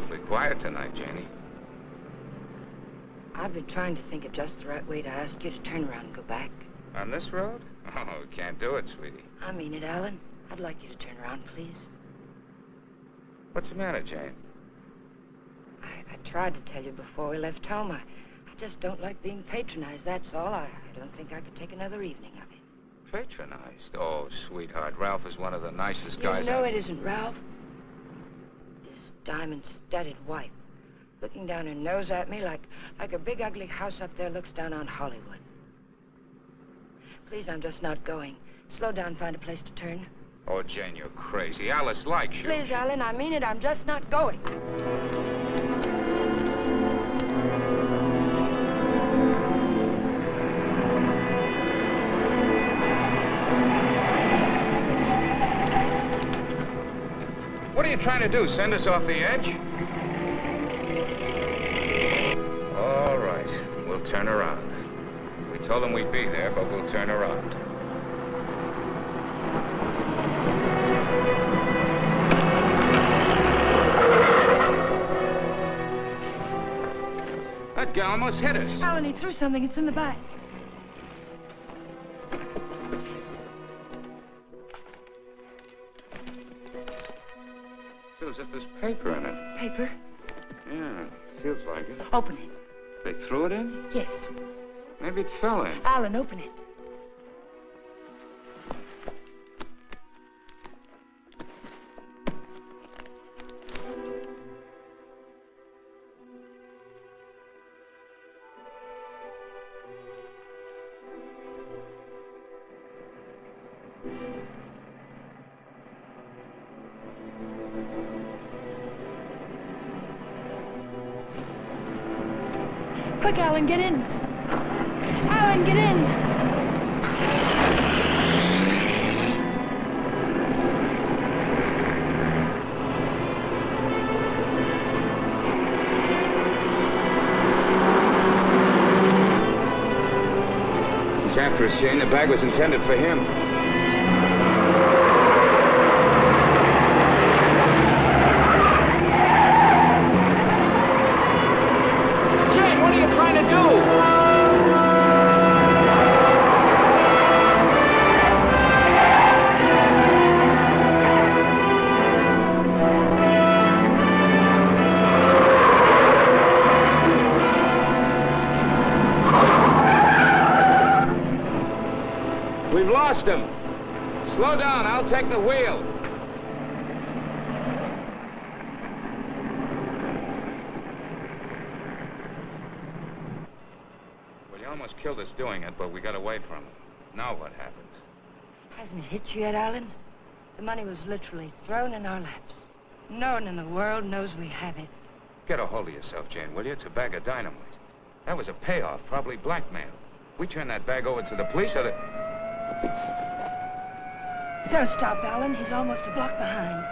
awfully quiet tonight, Janie. I've been trying to think of just the right way to ask you to turn around and go back. On this road? Oh, we can't do it, sweetie. I mean it, Alan. I'd like you to turn around, please. What's the matter, Jane? I tried to tell you before we left home. I just don't like being patronized, that's all. I don't think I could take another evening of it. Patronized? Oh, sweetheart, Ralph is one of the nicest guys. You know it isn't Ralph. His diamond-studded wife, looking down her nose at me like a big ugly house up there looks down on Hollywood. Please, I'm just not going. Slow down, find a place to turn. Oh, Jane, you're crazy. Alice likes you. Please, Alan, I mean it. I'm just not going. What are you trying to do, send us off the edge? All right, we'll turn around. We told them we'd be there, but we'll turn around. That guy almost hit us. Alan, he threw something. It's in the back. Feels as if there's paper in it. Paper? Yeah, feels like it. Open it. They threw it in? Yes. Maybe it fell in. Alan, open it. Quick, Alan, get in. Alan, get in. He's after us, Jane. The bag was intended for him. We've lost him. Slow down, I'll take the wheel. Well, you almost killed us doing it, but we got away from him. Now what happens? Hasn't it hit you yet, Alan? The money was literally thrown in our laps. No one in the world knows we have it. Get a hold of yourself, Jane, will you? It's a bag of dynamite. That was a payoff, probably blackmail. We turn that bag over to the police or the... Don't stop, Alan. He's almost a block behind.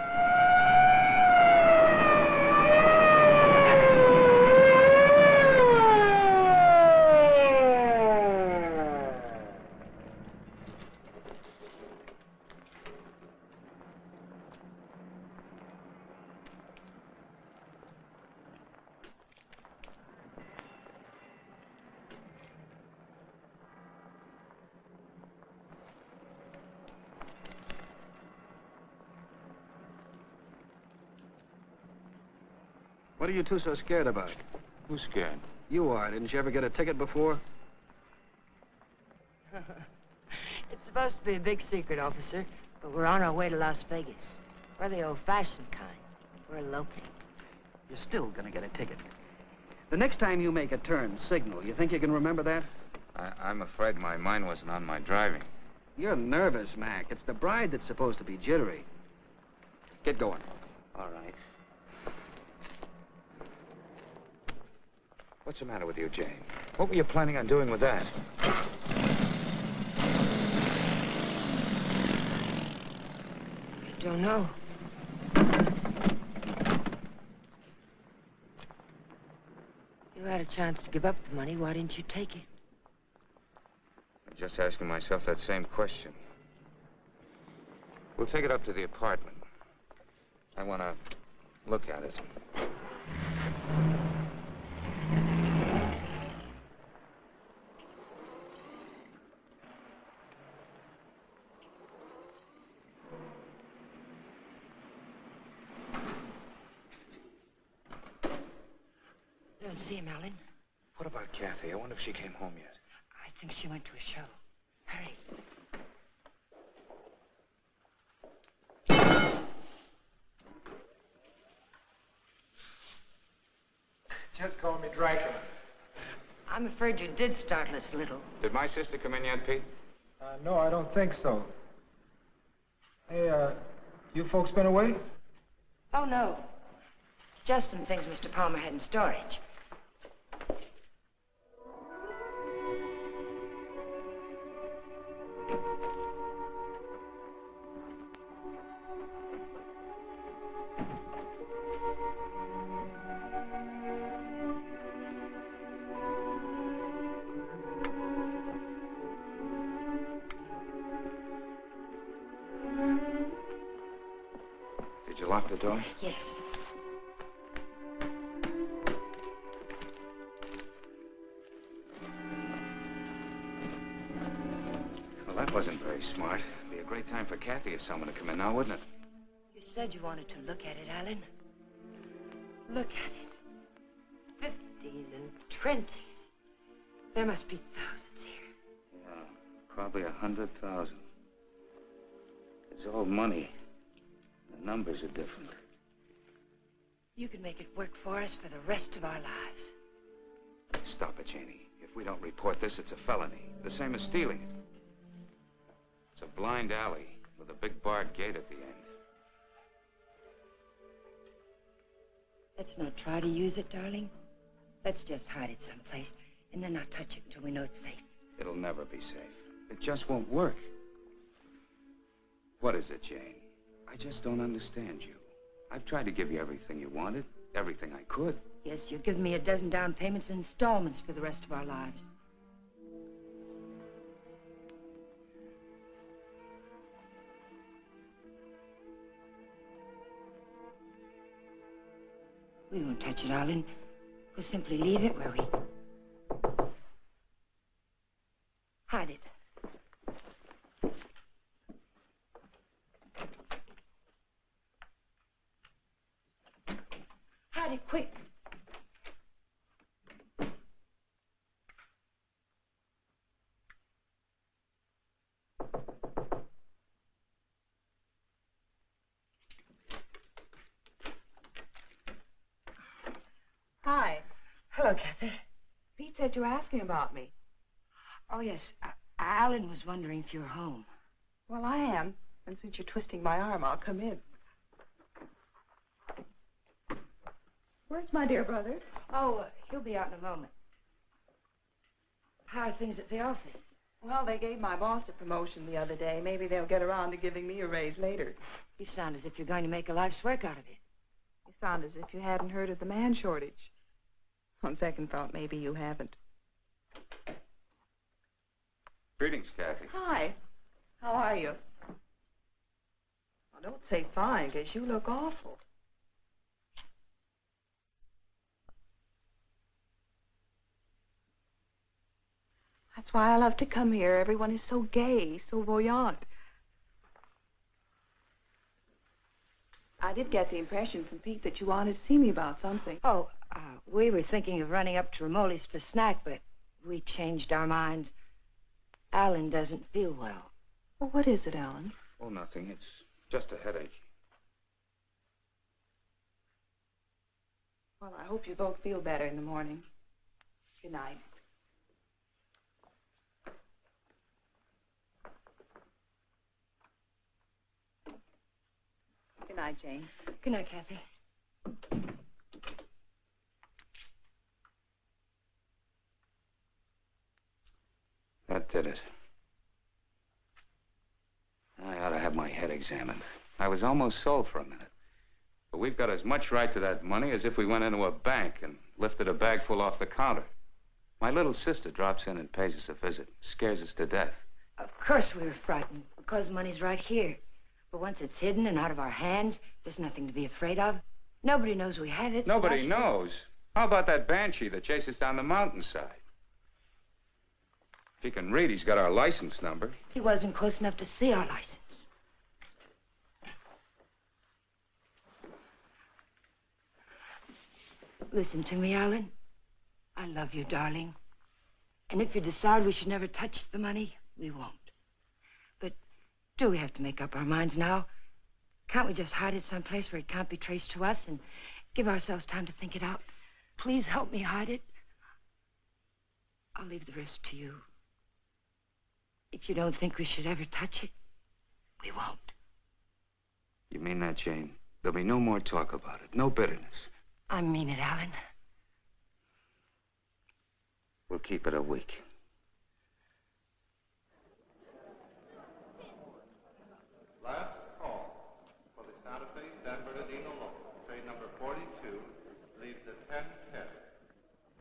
What are you two so scared about? Who's scared? You are. Didn't you ever get a ticket before? It's supposed to be a big secret, officer, but we're on our way to Las Vegas. We're the old-fashioned kind. We're eloping. You're still gonna get a ticket. The next time you make a turn, signal. You think you can remember that? I'm afraid my mind wasn't on my driving. You're nervous, Mac. It's the bride that's supposed to be jittery. Get going. All right. What's the matter with you, Jane? What were you planning on doing with that? I don't know. You had a chance to give up the money. Why didn't you take it? I'm just asking myself that same question. We'll take it up to the apartment. I want to look at it. and see him, Alan. What about Kathy? I wonder if she came home yet. I think she went to a show. Hurry. Just call me Dracula. I'm afraid you did startle us a little. Did my sister come in yet, Pete? No, I don't think so. Hey, you folks been away? Oh, no. Just some things Mr. Palmer had in storage. Did you lock the door? Yes. Well, that wasn't very smart. It'd be a great time for Kathy or someone to come in now, wouldn't it? You said you wanted to look at it, Alan. Look at it. 50s and 20s. There must be thousands here. Yeah, probably 100,000. It's all money. The numbers are different. You can make it work for us for the rest of our lives. Stop it, Janie. If we don't report this, it's a felony. The same as stealing it. It's a blind alley with a big barred gate at the end. Let's not try to use it, darling. Let's just hide it someplace and then not touch it until we know it's safe. It'll never be safe. It just won't work. What is it, Jane? I just don't understand you. I've tried to give you everything you wanted, everything I could. Yes, you've given me a dozen down payments and installments for the rest of our lives. We won't touch it, Alan. We'll simply leave it where we... Hide it. Hide it, quick. Hi. Hello, Kathy. Pete said you were asking about me. Oh, yes. Alan was wondering if you were home. Well, I am. And since you're twisting my arm, I'll come in. Where's my dear brother? Oh, he'll be out in a moment. How are things at the office? Well, they gave my boss a promotion the other day. Maybe they'll get around to giving me a raise later. You sound as if you're going to make a life's work out of it. You sound as if you hadn't heard of the man shortage. On second thought, maybe you haven't. Greetings, Kathy. Hi. How are you? Well, don't say fine, because you look awful. That's why I love to come here. Everyone is so gay, so voyant. I did get the impression from Pete that you wanted to see me about something. Oh, we were thinking of running up to Ramoli's for snack, but we changed our minds. Alan doesn't feel well. Well, what is it, Alan? Oh, nothing. It's just a headache. Well, I hope you both feel better in the morning. Good night. Good night, Jane. Good night, Kathy. That did it. I ought to have my head examined. I was almost sold for a minute. But we've got as much right to that money as if we went into a bank and lifted a bag full off the counter. My little sister drops in and pays us a visit. Scares us to death. Of course we were frightened, because money's right here. But once it's hidden and out of our hands, there's nothing to be afraid of. Nobody knows we have it. Nobody knows. How about that banshee that chased us down the mountainside? If he can read, he's got our license number. He wasn't close enough to see our license. Listen to me, Alan. I love you, darling. And if you decide we should never touch the money, we won't. But do we have to make up our minds now? Can't we just hide it someplace where it can't be traced to us and give ourselves time to think it out? Please help me hide it. I'll leave the rest to you. If you don't think we should ever touch it, we won't. You mean that, Jane? There'll be no more talk about it, no bitterness. I mean it, Alan. We'll keep it a week. Last call for the Santa Fe San Bernardino local. Train number 42 leaves at 10:10,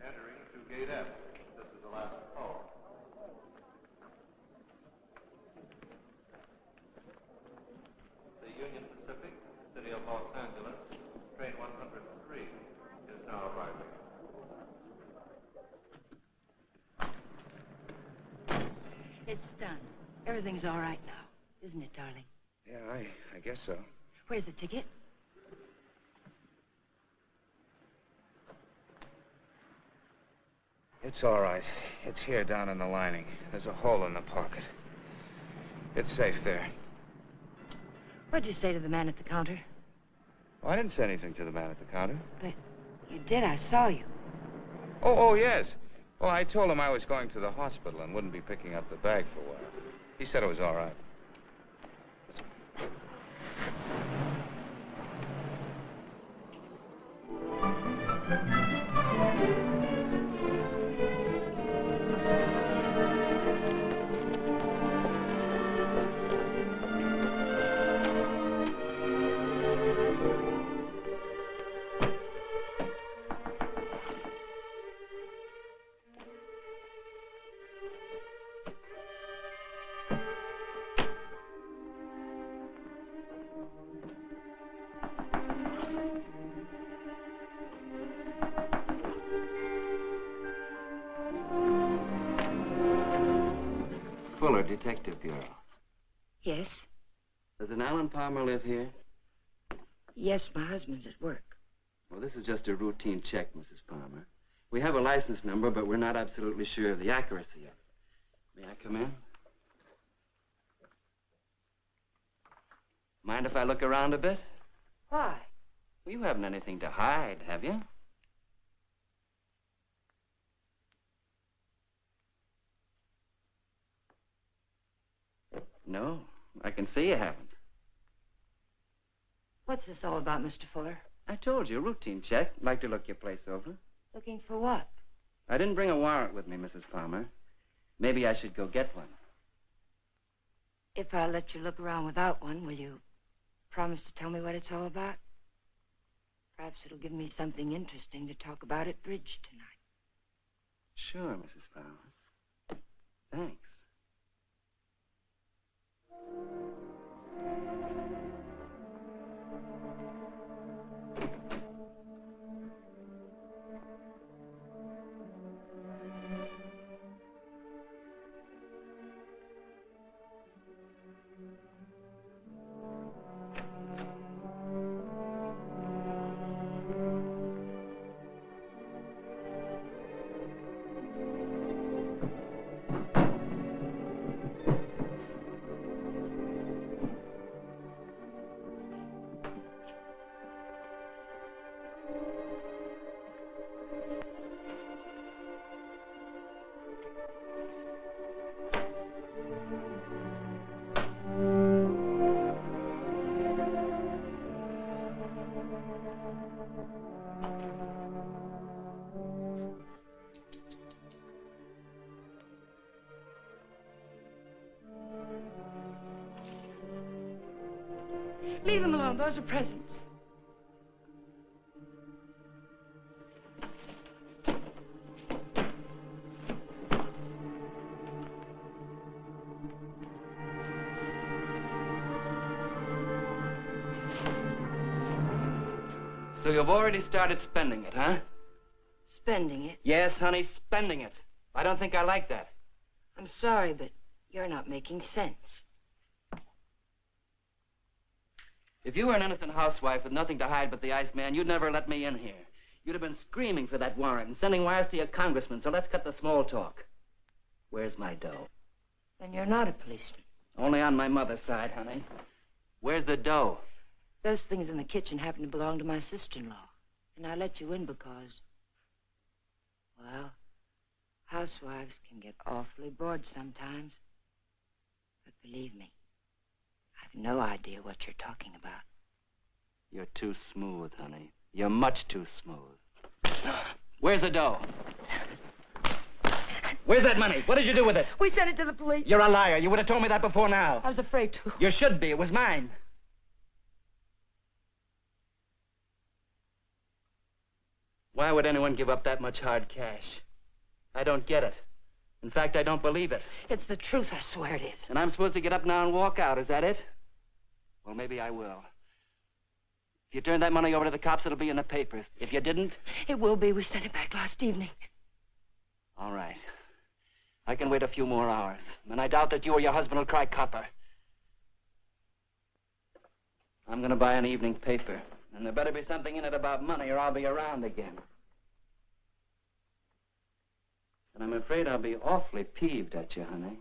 entering to Gate F. This is the last call. The Union Pacific, City of Los Angeles, train 103 is now arriving. It's done. Everything's all right now, isn't it, darling? Yeah, I guess so. Where's the ticket? It's all right. It's here down in the lining. There's a hole in the pocket. It's safe there. What'd you say to the man at the counter? Oh, I didn't say anything to the man at the counter. But you did. I saw you. Oh, yes. Well, I told him I was going to the hospital and wouldn't be picking up the bag for a while. He said it was all right. Detective Bureau. Yes? Does an Alan Palmer live here? Yes, my husband's at work. Well, this is just a routine check, Mrs. Palmer. We have a license number, but we're not absolutely sure of the accuracy of it. May I come in? Mind if I look around a bit? Why? Well, you haven't anything to hide, have you? No, I can see you haven't. What's this all about, Mr. Fuller? I told you, routine check. Like to look your place over. Looking for what? I didn't bring a warrant with me, Mrs. Palmer. Maybe I should go get one. If I let you look around without one, will you promise to tell me what it's all about? Perhaps it'll give me something interesting to talk about at bridge tonight. Sure, Mrs. Palmer. Thanks. Leave them alone. Those are presents. So you've already started spending it, huh? Spending it? Yes, honey, spending it. I don't think I like that. I'm sorry, but you're not making sense. If you were an innocent housewife with nothing to hide but the Iceman, you'd never let me in here. You'd have been screaming for that warrant and sending wires to your congressman, so let's cut the small talk. Where's my dough? Then you're not a policeman. Only on my mother's side, honey. Where's the dough? Those things in the kitchen happen to belong to my sister-in-law. And I let you in because, well, housewives can get awfully bored sometimes. But believe me, I've no idea what you're talking about. You're too smooth, honey. You're much too smooth. Where's the dough? Where's that money? What did you do with it? We sent it to the police. You're a liar. You would have told me that before now. I was afraid to. You should be. It was mine. Why would anyone give up that much hard cash? I don't get it. In fact, I don't believe it. It's the truth, I swear it is. And I'm supposed to get up now and walk out, is that it? Well, maybe I will. If you turn that money over to the cops, it'll be in the papers. If you didn't... It will be. We sent it back last evening. All right. I can wait a few more hours. And I doubt that you or your husband will cry copper. I'm going to buy an evening paper. And there better be something in it about money or I'll be around again. And I'm afraid I'll be awfully peeved at you, honey.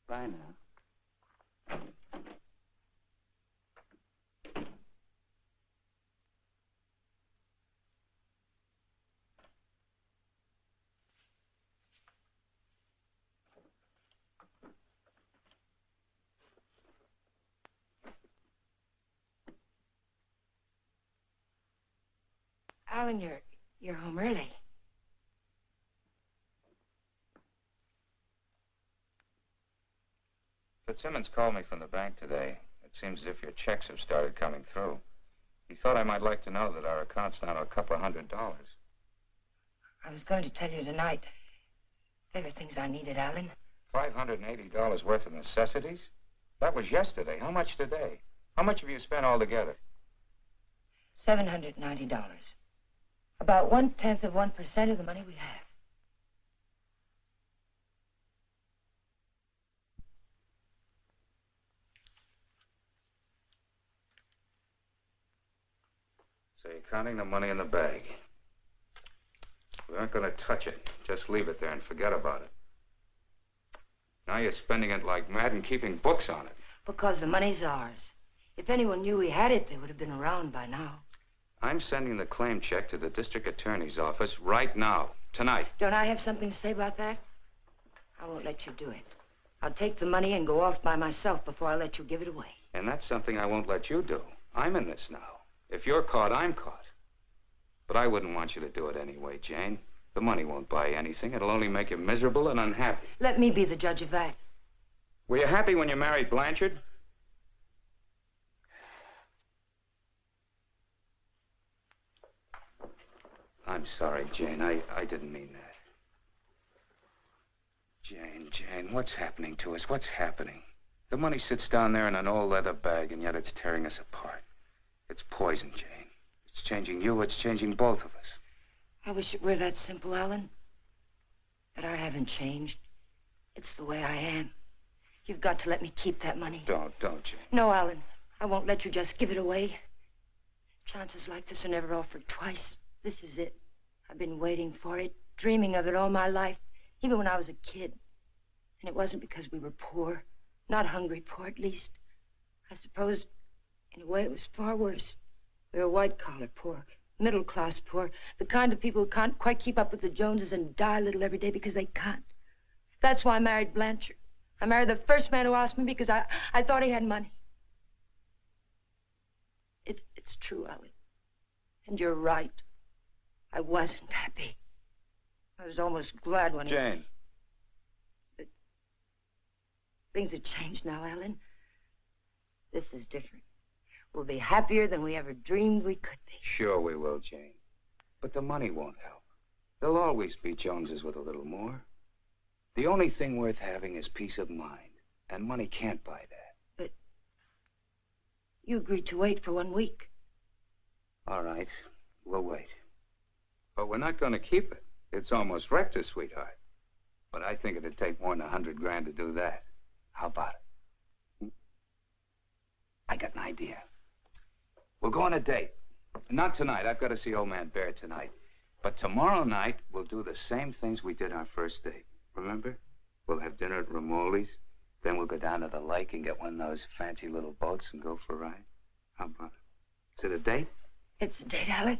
Bye now. Alan, you're home early. Fitzsimmons called me from the bank today. It seems as if your checks have started coming through. He thought I might like to know that our account's down to $200. I was going to tell you tonight. Favorite things I needed, Alan. $580 worth of necessities? That was yesterday. How much today? How much have you spent altogether? $790. About 1/10 of 1% of the money we have. So you're counting the money in the bag. We aren't going to touch it. Just leave it there and forget about it. Now you're spending it like mad and keeping books on it. Because the money's ours. If anyone knew we had it, they would have been around by now. I'm sending the claim check to the district attorney's office right now, tonight. Don't I have something to say about that? I won't let you do it. I'll take the money and go off by myself before I let you give it away. And that's something I won't let you do. I'm in this now. If you're caught, I'm caught. But I wouldn't want you to do it anyway, Jane. The money won't buy anything. It'll only make you miserable and unhappy. Let me be the judge of that. Were you happy when you married Blanchard? I'm sorry, Jane. I didn't mean that. Jane, what's happening to us? What's happening? The money sits down there in an old leather bag, and yet it's tearing us apart. It's poison, Jane. It's changing you. It's changing both of us. I wish it were that simple, Alan. But I haven't changed. It's the way I am. You've got to let me keep that money. Don't, Jane. No, Alan. I won't let you just give it away. Chances like this are never offered twice. This is it. I've been waiting for it, dreaming of it all my life, even when I was a kid. And it wasn't because we were poor. Not hungry poor, at least. I suppose, in a way, it was far worse. We were white-collar poor, middle-class poor, the kind of people who can't quite keep up with the Joneses and die a little every day because they can't. That's why I married Blanchard. I married the first man who asked me because I thought he had money. It's true, Alan. And you're right. I wasn't happy. I was almost glad when Jane. But things have changed now, Alan. This is different. We'll be happier than we ever dreamed we could be. Sure we will, Jane. But the money won't help. There'll always be Joneses with a little more. The only thing worth having is peace of mind. And money can't buy that. But you agreed to wait for 1 week. All right. We'll wait. But we're not going to keep it. It's almost wrecked us, sweetheart. But I think it'd take more than $100,000 to do that. How about it? I got an idea. We'll go on a date. Not tonight. I've got to see Old Man Bear tonight. But tomorrow night, we'll do the same things we did our first date. Remember? We'll have dinner at Ramoli's. Then we'll go down to the lake and get one of those fancy little boats and go for a ride. How about it? Is it a date? It's a date, Alec.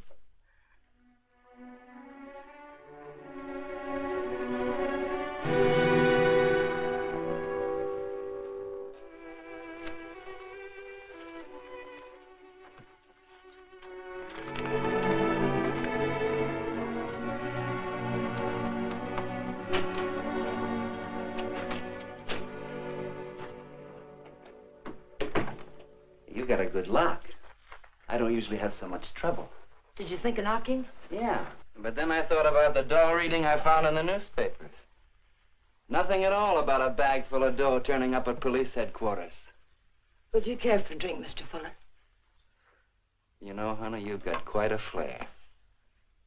You got a good lock. I don't usually have so much trouble. Did you think of knocking? Yeah, but then I thought about the dough reading I found in the newspapers. Nothing at all about a bag full of dough turning up at police headquarters. Would you care for a drink, Mr. Fuller? You know, honey, you've got quite a flair.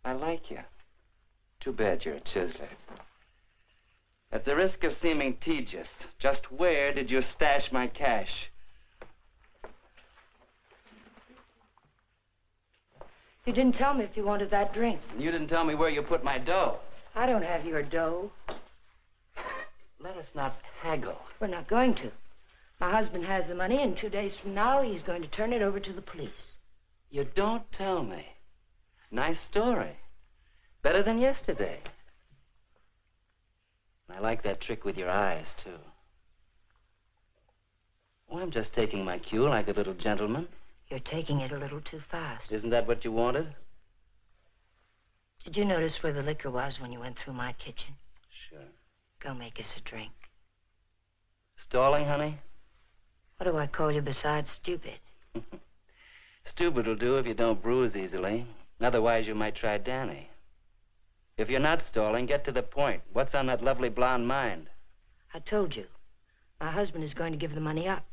I like you. Too bad you're a chiseler. At the risk of seeming tedious, just where did you stash my cash? You didn't tell me if you wanted that drink. And you didn't tell me where you put my dough. I don't have your dough. Let us not haggle. We're not going to. My husband has the money, and 2 days from now, he's going to turn it over to the police. You don't tell me. Nice story. Better than yesterday. I like that trick with your eyes, too. Oh, I'm just taking my cue like a little gentleman. You're taking it a little too fast. Isn't that what you wanted? Did you notice where the liquor was when you went through my kitchen? Sure. Go make us a drink. Stalling, honey? What do I call you besides stupid? Stupid will do if you don't bruise easily. Otherwise, you might try Danny. If you're not stalling, get to the point. What's on that lovely blonde mind? I told you. My husband is going to give the money up.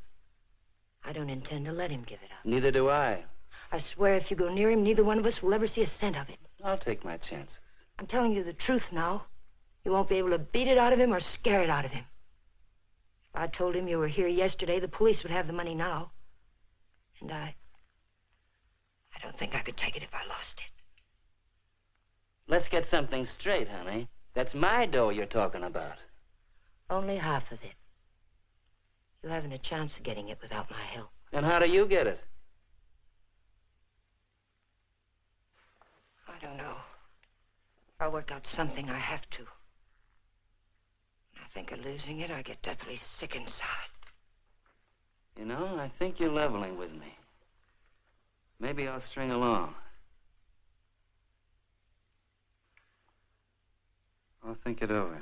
I don't intend to let him give it up. Neither do I. I swear if you go near him, neither one of us will ever see a cent of it. I'll take my chances. I'm telling you the truth now. You won't be able to beat it out of him or scare it out of him. If I told him you were here yesterday, the police would have the money now. And I don't think I could take it if I lost it. Let's get something straight, honey. That's my dough you're talking about. Only half of it. You haven't a chance of getting it without my help. And how do you get it? I don't know. I'll work out something. I have to. When I think of losing it, I get deathly sick inside. You know, I think you're leveling with me. Maybe I'll string along. I'll think it over.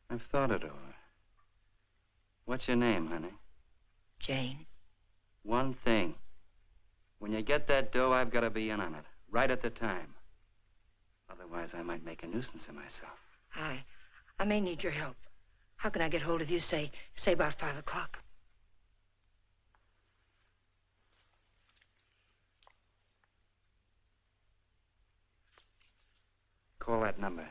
I've thought it over. What's your name, honey? Jane. One thing. When you get that dough, I've got to be in on it, right at the time. Otherwise, I might make a nuisance of myself. I may need your help. How can I get hold of you, say about 5 o'clock? Call that number.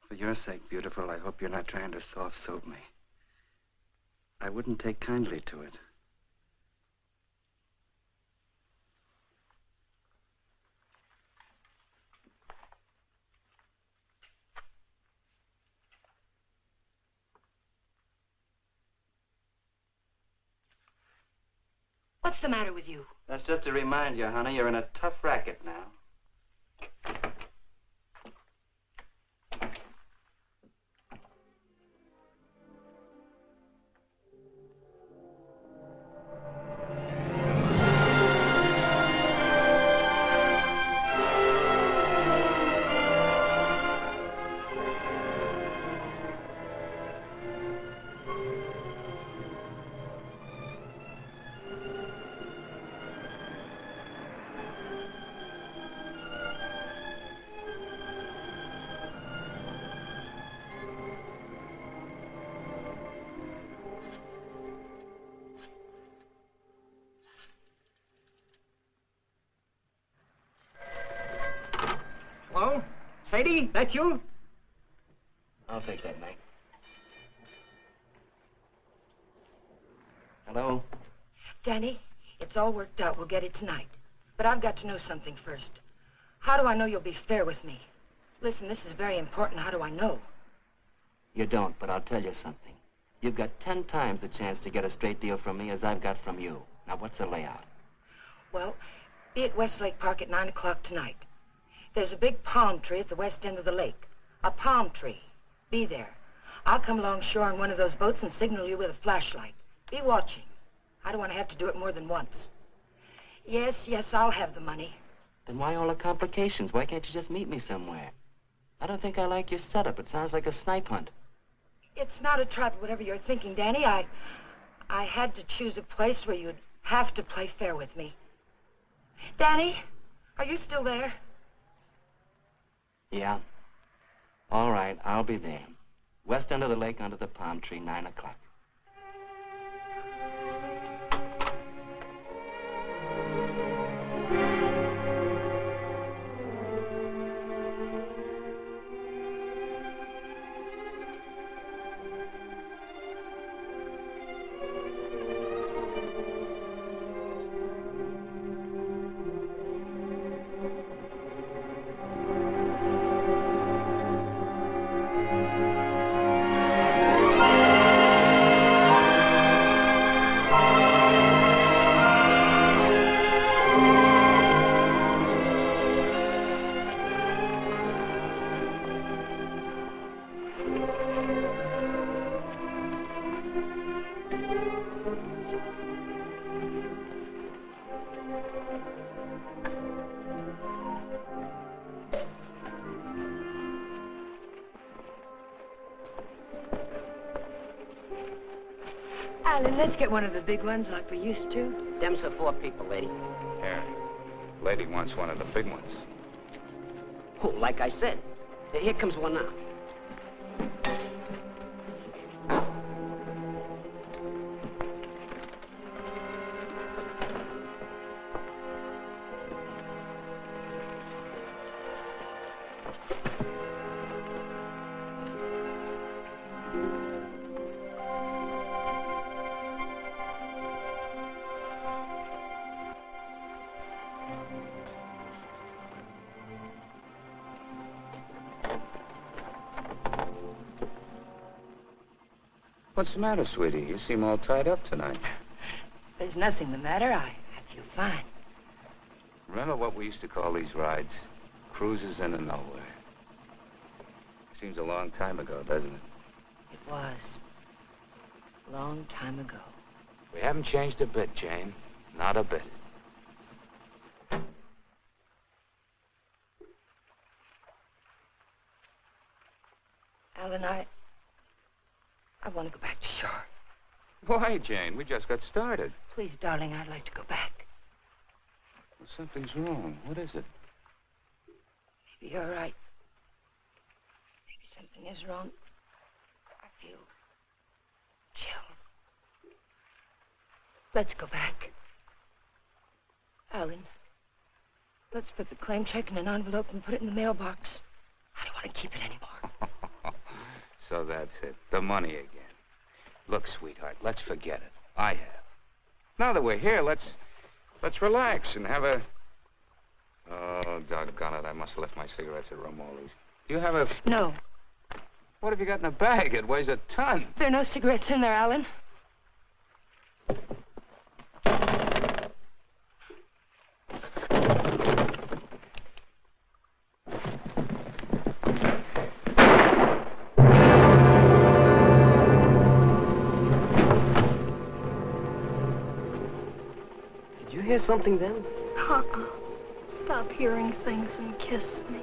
For your sake, beautiful, I hope you're not trying to soft-soap me. I wouldn't take kindly to it. What's the matter with you? That's just to remind you, honey, you're in a tough racket now. Sadie, that you? I'll take that, Mike. Hello? Danny, it's all worked out. We'll get it tonight. But I've got to know something first. How do I know you'll be fair with me? Listen, this is very important. How do I know? You don't, but I'll tell you something. You've got 10 times the chance to get a straight deal from me as I've got from you. Now, what's the layout? Well, be at Westlake Park at 9 o'clock tonight. There's a big palm tree at the west end of the lake. A palm tree. Be there. I'll come along shore on one of those boats and signal you with a flashlight. Be watching. I don't want to have to do it more than once. Yes, I'll have the money. Then why all the complications? Why can't you just meet me somewhere? I don't think I like your setup. It sounds like a snipe hunt. It's not a trap, whatever you're thinking, Danny. I had to choose a place where you'd have to play fair with me. Danny, are you still there? Yeah. All right, I'll be there. West end of the lake under the palm tree, 9 o'clock. Alan, let's get one of the big ones like we used to. Them's for 4 people, lady. Yeah. Lady wants one of the big ones. Oh, like I said. Here comes one now. What's the matter, sweetie? You seem all tied up tonight. There's nothing the matter. I feel fine. Remember what we used to call these rides? Cruises into nowhere. Seems a long time ago, doesn't it? It was. A long time ago. We haven't changed a bit, Jane. Not a bit. Alan, I want to go back to shore. Why, Jane? We just got started. Please, darling, I'd like to go back. Well, something's wrong. What is it? Maybe you're right. Maybe something is wrong. I feel chill. Let's go back. Alan, let's put the claim check in an envelope and put it in the mailbox. I don't want to keep it anymore. So that's it. The money again. Look, sweetheart, let's forget it. I have. Now that we're here, let's relax and have a... Oh, doggone it. I must have left my cigarettes at Romoli's. Do you have a... No. What have you got in a bag? It weighs a ton. There are no cigarettes in there, Alan. Hear something then? Stop hearing things and kiss me.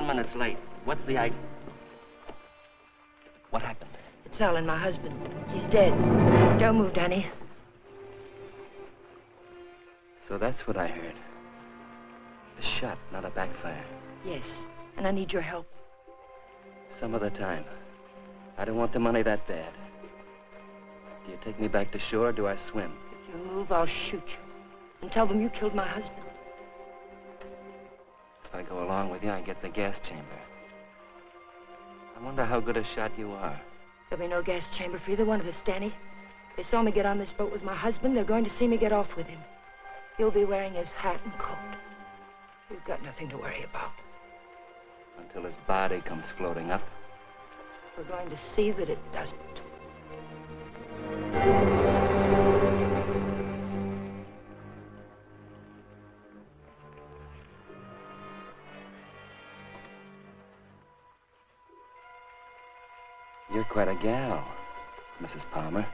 minutes late. What's the idea? What happened? It's Alan, my husband. He's dead. Don't move, Danny. So that's what I heard. A shot, not a backfire. Yes, and I need your help. Some other time. I don't want the money that bad. Do you take me back to shore or do I swim? If you move, I'll shoot you. And tell them you killed my husband. If I go along with you, I get the gas chamber. I wonder how good a shot you are. There'll be no gas chamber for either one of us, Danny. They saw me get on this boat with my husband. They're going to see me get off with him. He'll be wearing his hat and coat. We've got nothing to worry about. Until his body comes floating up. We're going to see that it doesn't. You're quite a gal, Mrs. Palmer.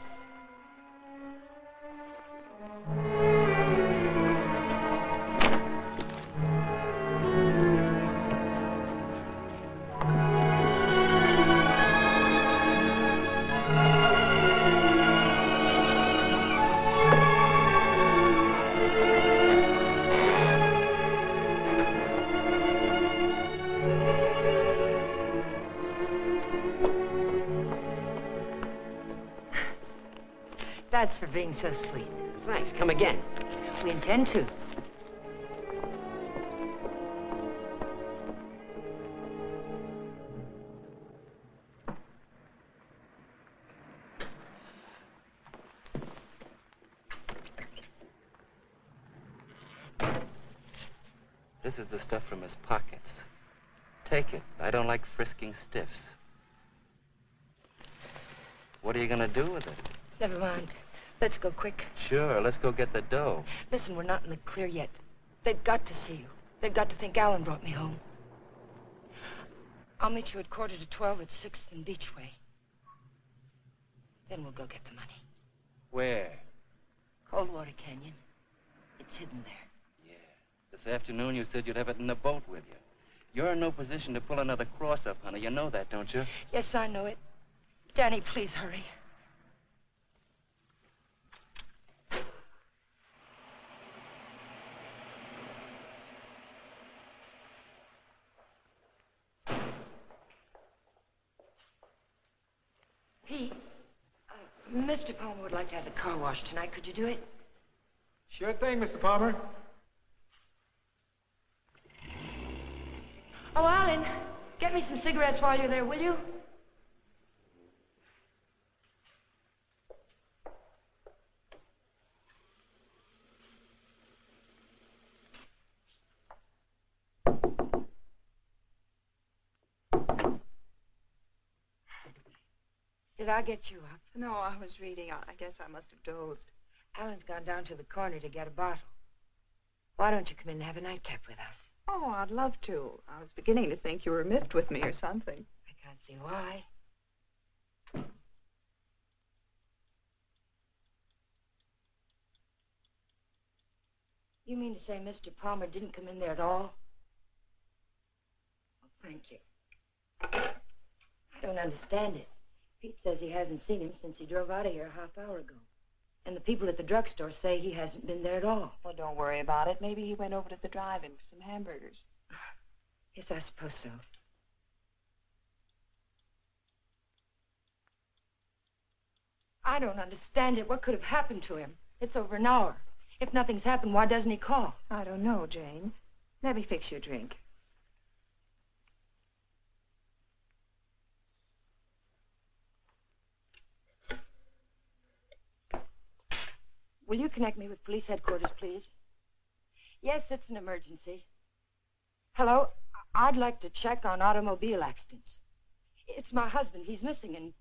That's for being so sweet. Thanks. Come again. We intend to. This is the stuff from his pockets. Take it. I don't like frisking stiffs. What are you gonna do with it? Never mind. Let's go quick. Sure, let's go get the dough. Listen, we're not in the clear yet. They've got to see you. They've got to think Alan brought me home. I'll meet you at 11:45 at 6th and Beachway. Then we'll go get the money. Where? Coldwater Canyon. It's hidden there. Yeah. This afternoon you said you'd have it in the boat with you. You're in no position to pull another cross up, honey. You know that, don't you? Yes, I know it. Danny, please hurry. Pete, Mr. Palmer would like to have the car washed tonight. Could you do it? Sure thing, Mr. Palmer. Oh, Alan, get me some cigarettes while you're there, will you? Did I get you up? No, I was reading. I guess I must have dozed. Alan's gone down to the corner to get a bottle. Why don't you come in and have a nightcap with us? Oh, I'd love to. I was beginning to think you were miffed with me or something. I can't see why. You mean to say Mr. Palmer didn't come in there at all? Oh, thank you. I don't understand it. Pete says he hasn't seen him since he drove out of here a half hour ago. And the people at the drugstore say he hasn't been there at all. Well, don't worry about it. Maybe he went over to the drive-in for some hamburgers. Yes, I suppose so. I don't understand it. What could have happened to him? It's over an hour. If nothing's happened, why doesn't he call? I don't know, Jane. Let me fix you a drink. Will you connect me with police headquarters, please? Yes, it's an emergency. Hello? I'd like to check on automobile accidents. It's my husband. He's missing and...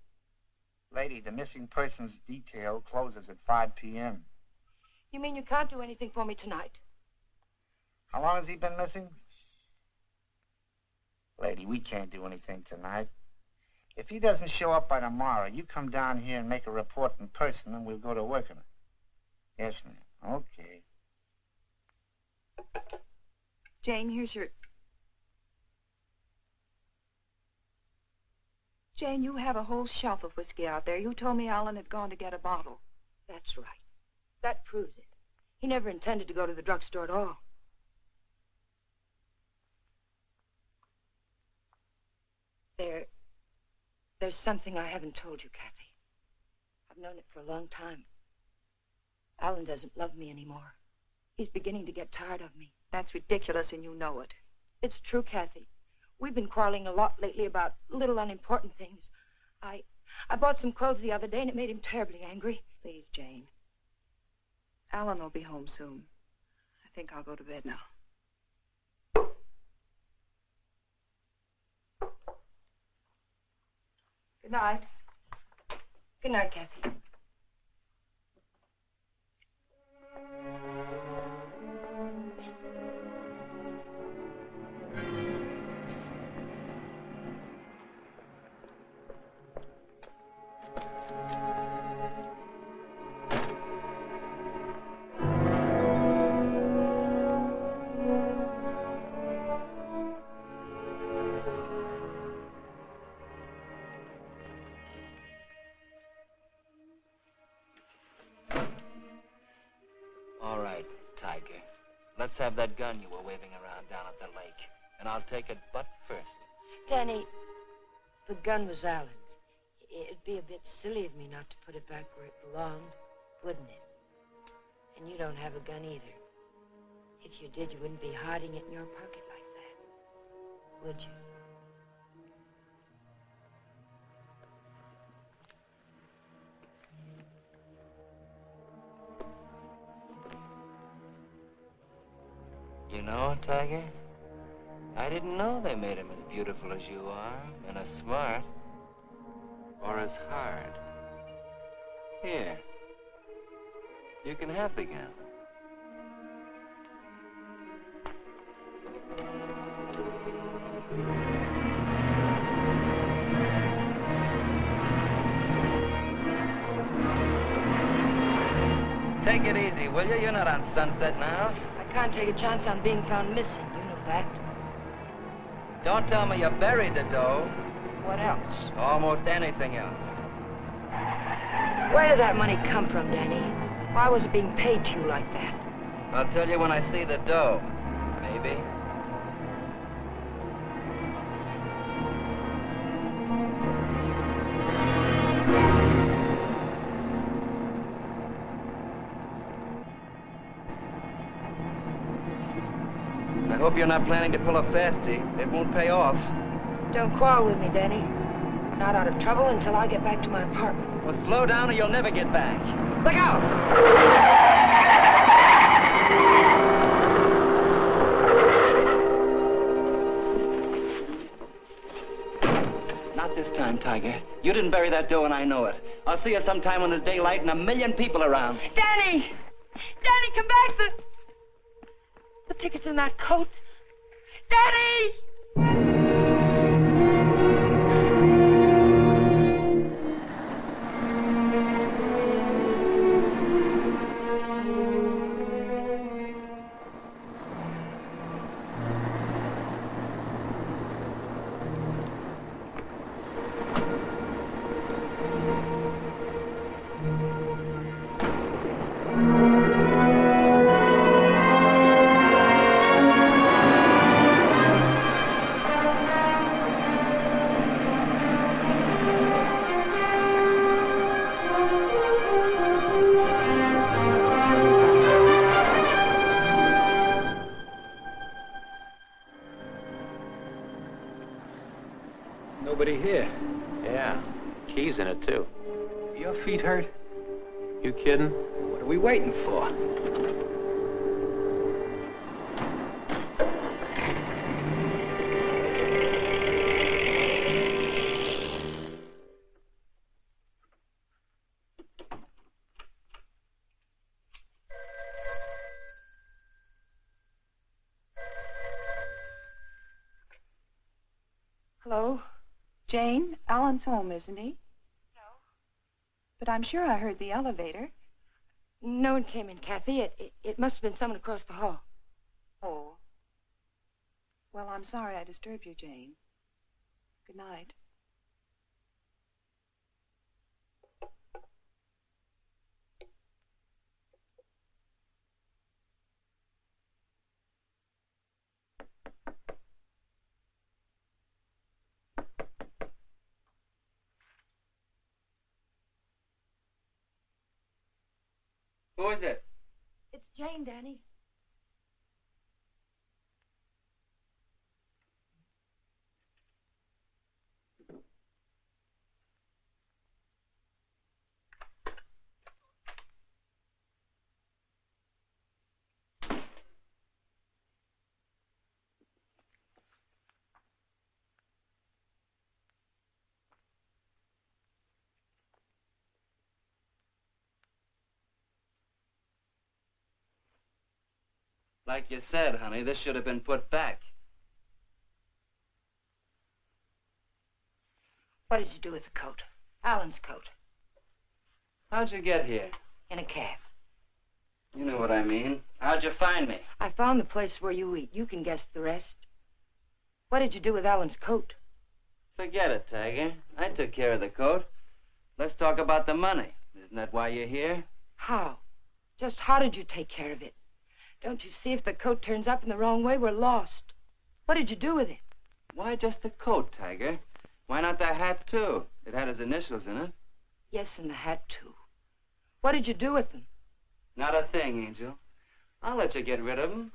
Lady, the missing persons detail closes at 5 p.m. You mean you can't do anything for me tonight? How long has he been missing? Lady, we can't do anything tonight. If he doesn't show up by tomorrow, you come down here and make a report in person, and we'll go to work on it. Yes, ma'am. Okay. Jane, here's your... Jane, you have a whole shelf of whiskey out there. You told me Alan had gone to get a bottle. That's right. That proves it. He never intended to go to the drugstore at all. There's something I haven't told you, Kathy. I've known it for a long time. Alan doesn't love me anymore. He's beginning to get tired of me. That's ridiculous, and you know it. It's true, Kathy. We've been quarreling a lot lately about little unimportant things. I bought some clothes the other day, and it made him terribly angry. Please, Jane. Alan will be home soon. I think I'll go to bed now. Good night. Good night, Kathy. Let's have that gun you were waving around down at the lake. And I'll take it butt first. Danny, the gun was Alan's. It'd be a bit silly of me not to put it back where it belonged, wouldn't it? And you don't have a gun either. If you did, you wouldn't be hiding it in your pocket like that, would you? You know, Tiger, I didn't know they made him as beautiful as you are, and as smart, or as hard. Here, you can have the gun. Take it easy, will you? You're not on Sunset now. I can't take a chance on being found missing. You know that. Don't tell me you buried the dough. What else? Almost anything else. Where did that money come from, Danny? Why was it being paid to you like that? I'll tell you when I see the dough. Maybe. I hope you're not planning to pull a fastie. It won't pay off. Don't quarrel with me, Danny. We're not out of trouble until I get back to my apartment. Well, slow down or you'll never get back. Look out! Not this time, Tiger. You didn't bury that dough and I know it. I'll see you sometime when there's daylight and a million people around. Danny! Danny, come back! The ticket's in that coat. Danny! Nobody here. Yeah, keys in it, too. Your feet hurt? You kidding? What are we waiting for? Hello? Jane, Alan's home, isn't he? No. But I'm sure I heard the elevator. No one came in, Kathy. It must have been someone across the hall. Oh. Well, I'm sorry I disturbed you, Jane. Good night. Who is it? It's Jane, Danny. Like you said, honey, this should have been put back. What did you do with the coat? Alan's coat. How'd you get here? In a cab. You know what I mean. How'd you find me? I found the place where you eat. You can guess the rest. What did you do with Alan's coat? Forget it, Tiger. I took care of the coat. Let's talk about the money. Isn't that why you're here? How? Just how did you take care of it? Don't you see if the coat turns up in the wrong way, we're lost. What did you do with it? Why just the coat, Tiger? Why not the hat, too? It had his initials in it. Yes, and the hat, too. What did you do with them? Not a thing, Angel. I'll let you get rid of them.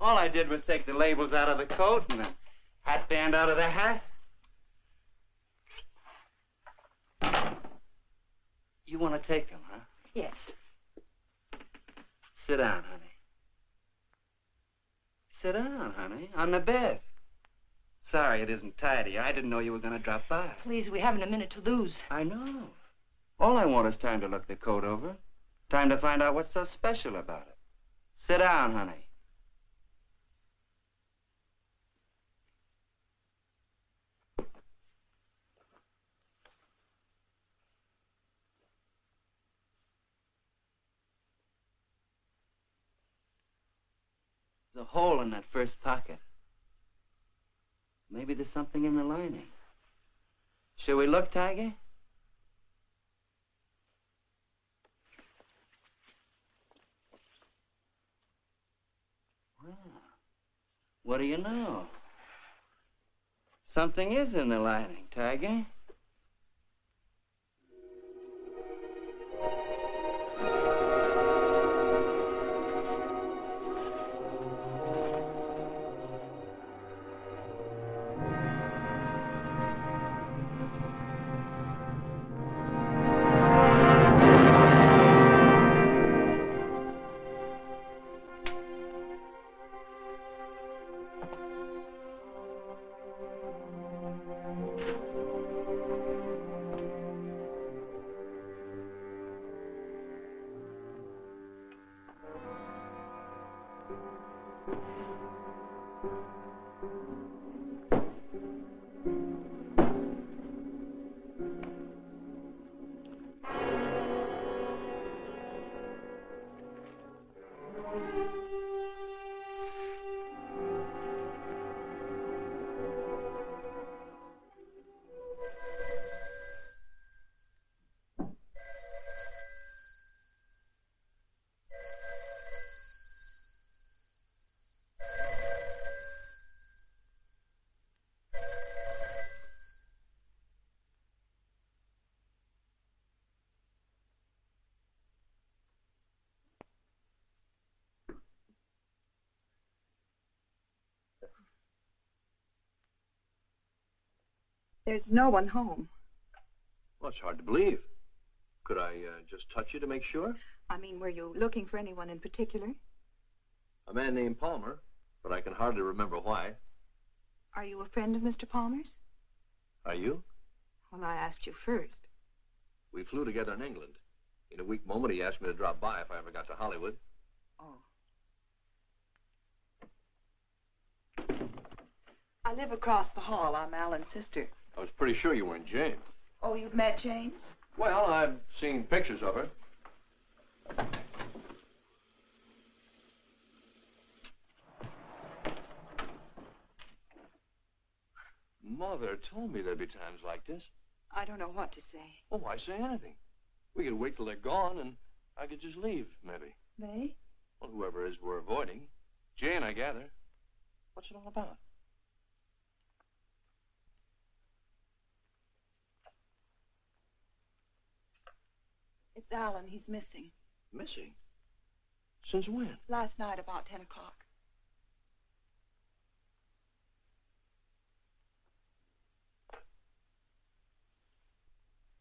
All I did was take the labels out of the coat and the hat band out of the hat. You want to take them, huh? Yes. Sit down, honey. Sit down, honey, on the bed. Sorry it isn't tidy. I didn't know you were going to drop by. Please, we haven't a minute to lose. I know. All I want is time to look the coat over. Time to find out what's so special about it. Sit down, honey. There's a hole in that first pocket. Maybe there's something in the lining. Shall we look, Tiger? Well, what do you know? Something is in the lining, Tiger. There's no one home. Well, it's hard to believe. Could I just touch you to make sure? I mean, were you looking for anyone in particular? A man named Palmer, but I can hardly remember why. Are you a friend of Mr. Palmer's? Are you? Well, I asked you first. We flew together in England. In a weak moment, he asked me to drop by if I ever got to Hollywood. Oh. I live across the hall. I'm Alan's sister. I was pretty sure you weren't Jane. Oh, you've met Jane? Well, I've seen pictures of her. Mother told me there'd be times like this. I don't know what to say. Oh, why say anything? We could wait till they're gone, and I could just leave, maybe. They? Well, whoever it is we're avoiding. Jane, I gather. What's it all about? It's Alan. He's missing. Missing? Since when? Last night about 10 o'clock.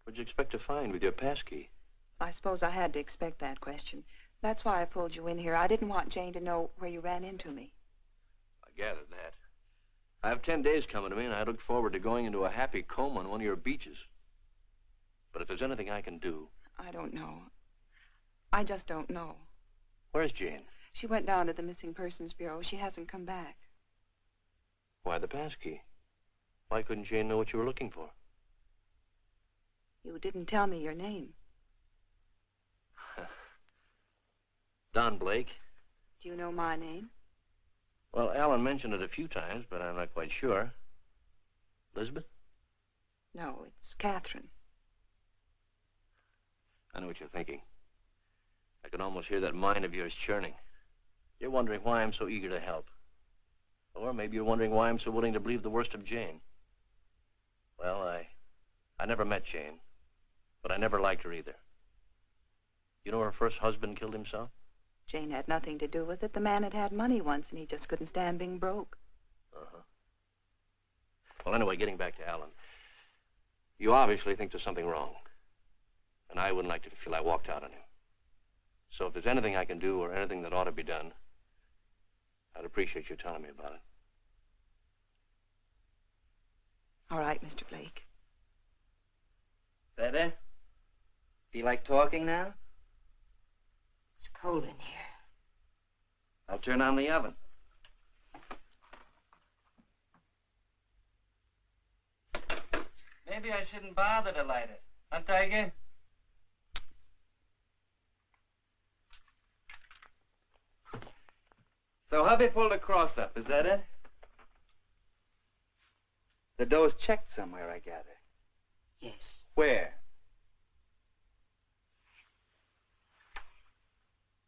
What'd you expect to find with your passkey? I suppose I had to expect that question. That's why I pulled you in here. I didn't want Jane to know where you ran into me. I gathered that. I have 10 days coming to me, and I look forward to going into a happy coma on one of your beaches. But if there's anything I can do... I don't know. I just don't know. Where's Jane? She went down to the Missing Persons Bureau. She hasn't come back. Why the passkey? Why couldn't Jane know what you were looking for? You didn't tell me your name. Don Blake. Do you know my name? Well, Alan mentioned it a few times, but I'm not quite sure. Lizabeth? No, it's Catherine. I know what you're thinking. I can almost hear that mind of yours churning. You're wondering why I'm so eager to help. Or maybe you're wondering why I'm so willing to believe the worst of Jane. Well, I never met Jane, but I never liked her either. You know her first husband killed himself? Jane had nothing to do with it. The man had money once, and he just couldn't stand being broke. Uh-huh. Well, anyway, getting back to Alan. You obviously think there's something wrong. And I wouldn't like you to feel I walked out on him. So if there's anything I can do or anything that ought to be done, I'd appreciate you telling me about it. All right, Mr. Blake. Better? Feel like talking now? It's cold in here. I'll turn on the oven. Maybe I shouldn't bother to light it. Huh, Tiger? So hubby pulled a cross up, is that it? The dough's checked somewhere, I gather. Yes. Where?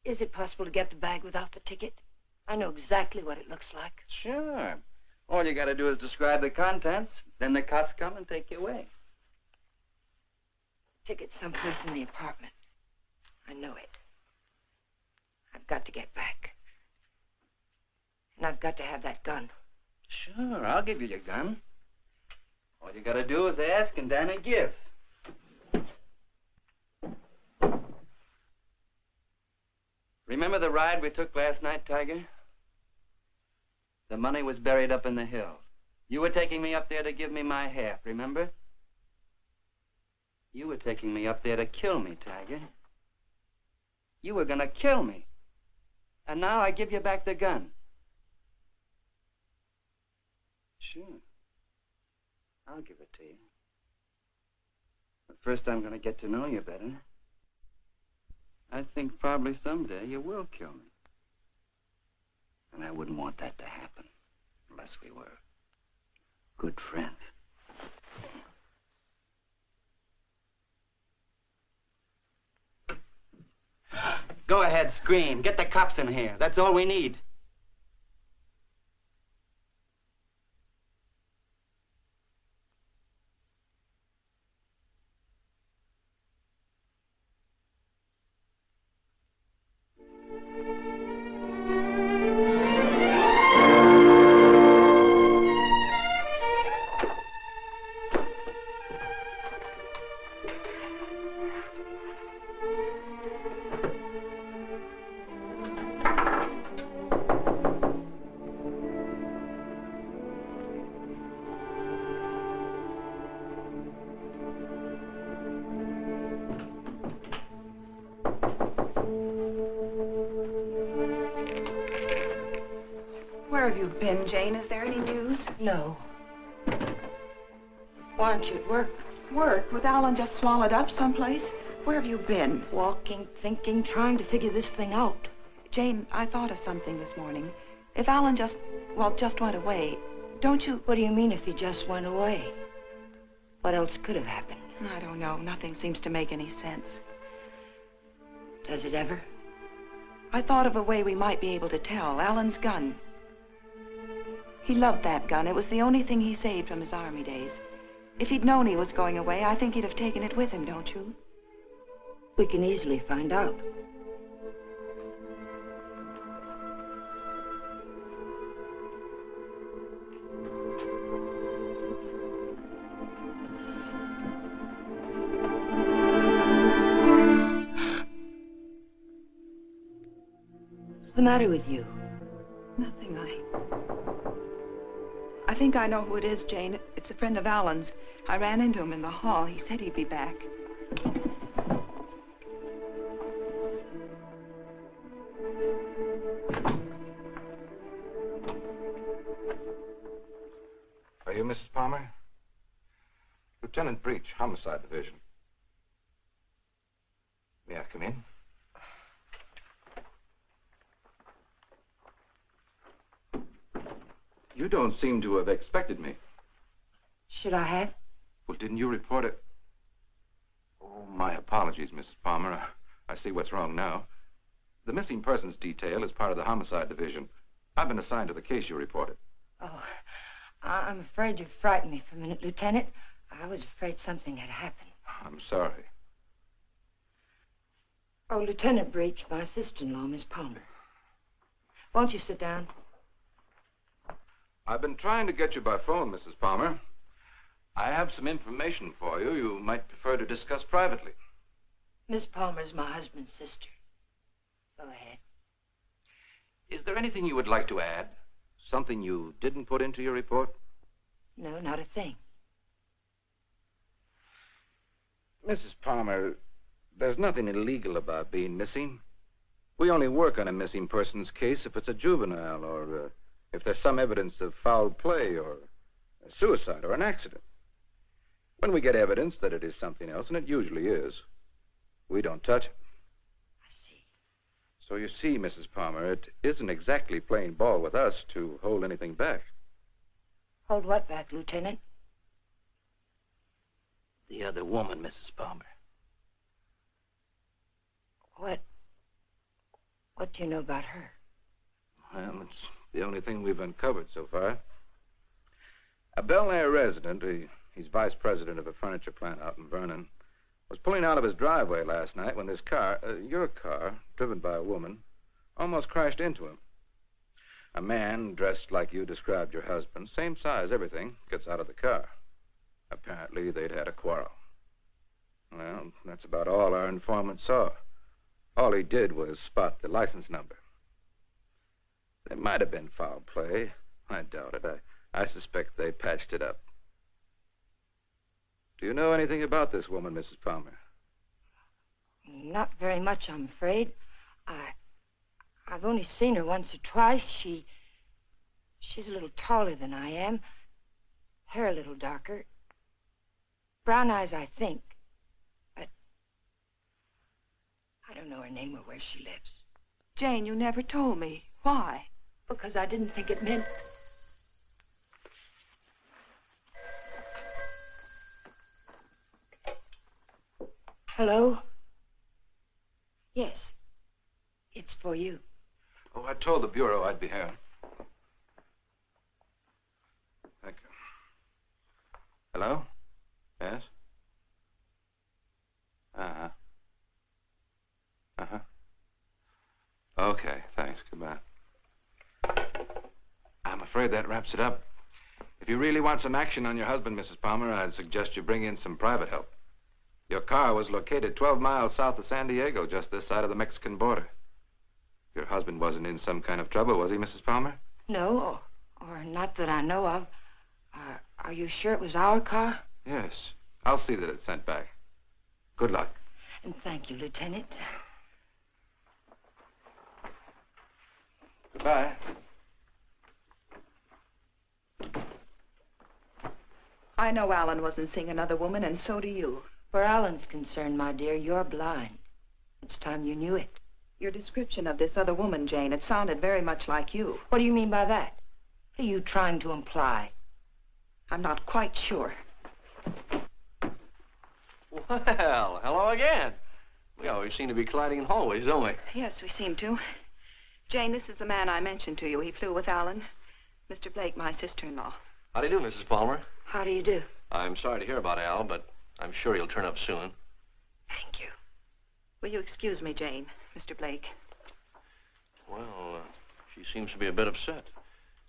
Is it possible to get the bag without the ticket? I know exactly what it looks like. Sure. All you gotta do is describe the contents, then the cops come and take you away. Ticket's someplace in the apartment. I know it. I've got to get back. And I've got to have that gun. Sure, I'll give you your gun. All you gotta do is ask and Danny give. Remember the ride we took last night, Tiger? The money was buried up in the hill. You were taking me up there to give me my half, remember? You were taking me up there to kill me, Tiger. You were gonna kill me. And now I give you back the gun. Sure. I'll give it to you. But first I'm gonna get to know you better. I think probably someday you will kill me. And I wouldn't want that to happen unless we were good friends. Go ahead, scream. Get the cops in here. That's all we need. Where have you been, Jane? Is there any news? No. Why aren't you at work? Work? With Alan just swallowed up someplace? Where have you been? Walking, thinking, trying to figure this thing out. Jane, I thought of something this morning. If Alan just went away, don't you... What do you mean if he just went away? What else could have happened? I don't know. Nothing seems to make any sense. Does it ever? I thought of a way we might be able to tell. Alan's gun. He loved that gun. It was the only thing he saved from his army days. If he'd known he was going away, I think he'd have taken it with him, don't you? We can easily find out. What's the matter with you? Nothing. I think I know who it is, Jane. It's a friend of Alan's. I ran into him in the hall. He said he'd be back. Are you Mrs. Palmer? Lieutenant Breach, Homicide Division. May I come in? You don't seem to have expected me. Should I have? Well, didn't you report it? Oh, my apologies, Mrs. Palmer. I see what's wrong now. The missing persons detail is part of the Homicide Division. I've been assigned to the case you reported. Oh, I'm afraid you frightened me for a minute, Lieutenant. I was afraid something had happened. I'm sorry. Oh, Lieutenant Breach, my sister-in-law, Miss Palmer. Won't you sit down? I've been trying to get you by phone, Mrs. Palmer. I have some information for you you might prefer to discuss privately. Miss Palmer's my husband's sister. Go ahead. Is there anything you would like to add? Something you didn't put into your report? No, not a thing. Mrs. Palmer, there's nothing illegal about being missing. We only work on a missing persons case if it's a juvenile or if there's some evidence of foul play or a suicide or an accident. When we get evidence that it is something else, and it usually is, we don't touch it. I see. So you see, Mrs. Palmer, it isn't exactly playing ball with us to hold anything back. Hold what back, Lieutenant? The other woman, Mrs. Palmer. What do you know about her? Well, it's the only thing we've uncovered so far. A Bel Air resident, he's vice president of a furniture plant out in Vernon, was pulling out of his driveway last night when this car, your car, driven by a woman, almost crashed into him. A man dressed like you described your husband, same size, everything, gets out of the car. Apparently, they'd had a quarrel. Well, that's about all our informant saw. All he did was spot the license number. There might have been foul play. I doubt it. I suspect they patched it up. Do you know anything about this woman, Mrs. Palmer? Not very much, I'm afraid. I've only seen her once or twice. She's a little taller than I am. Hair a little darker. Brown eyes, I think. But I don't know her name or where she lives. Jane, you never told me. Why? Because I didn't think it meant... Hello? Yes. It's for you. Oh, I told the Bureau I'd be here. Thank you. Hello? Yes? Uh-huh. Uh-huh. Okay, thanks. Goodbye. I'm afraid that wraps it up. If you really want some action on your husband, Mrs. Palmer, I'd suggest you bring in some private help. Your car was located 12 miles south of San Diego, just this side of the Mexican border. Your husband wasn't in some kind of trouble, was he, Mrs. Palmer? No, or not that I know of. Are you sure it was our car? Yes. I'll see that it's sent back. Good luck. And thank you, Lieutenant. Goodbye. I know Alan wasn't seeing another woman, and so do you. Where Alan's concerned, my dear, you're blind. It's time you knew it. Your description of this other woman, Jane, it sounded very much like you. What do you mean by that? What are you trying to imply? I'm not quite sure. Well, hello again. We always seem to be colliding in hallways, don't we? Yes, we seem to. Jane, this is the man I mentioned to you. He flew with Alan. Mr. Blake, my sister-in-law. How do you do, Mrs. Palmer? How do you do? I'm sorry to hear about Al, but I'm sure he'll turn up soon. Thank you. Will you excuse me, Jane, Mr. Blake? Well, she seems to be a bit upset.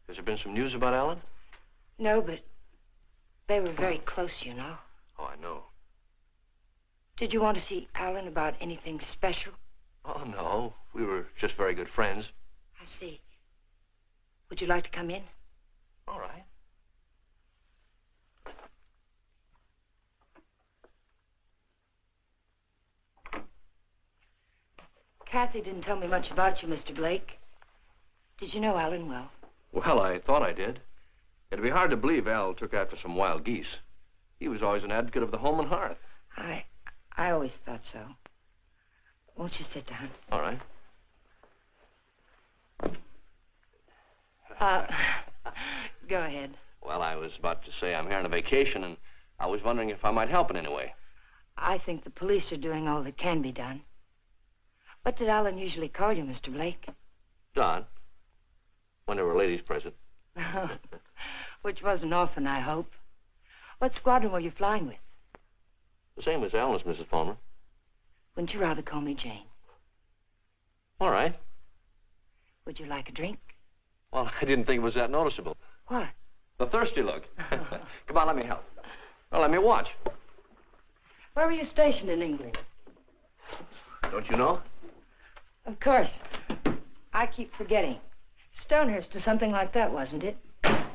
Has there been some news about Alan? No, but they were very close, you know. Oh, I know. Did you want to see Alan about anything special? Oh, no. We were just very good friends. Would you like to come in? All right. Kathy didn't tell me much about you, Mr. Blake. Did you know Alan well? Well, I thought I did. It'd be hard to believe Al took after some wild geese. He was always an advocate of the home and hearth. I always thought so. Won't you sit down? All right. Go ahead. Well, I was about to say I'm here on a vacation, and I was wondering if I might help in any way. I think the police are doing all that can be done. What did Alan usually call you, Mr. Blake? Don. When there were ladies present. Which wasn't often, I hope. What squadron were you flying with? The same as Alan's, Mrs. Palmer. Wouldn't you rather call me Jane? All right. Would you like a drink? Well, I didn't think it was that noticeable. What? The thirsty look. Come on, let me help. Well, let me watch. Where were you stationed in England? Don't you know? Of course. I keep forgetting. Stonehurst or something like that, wasn't it?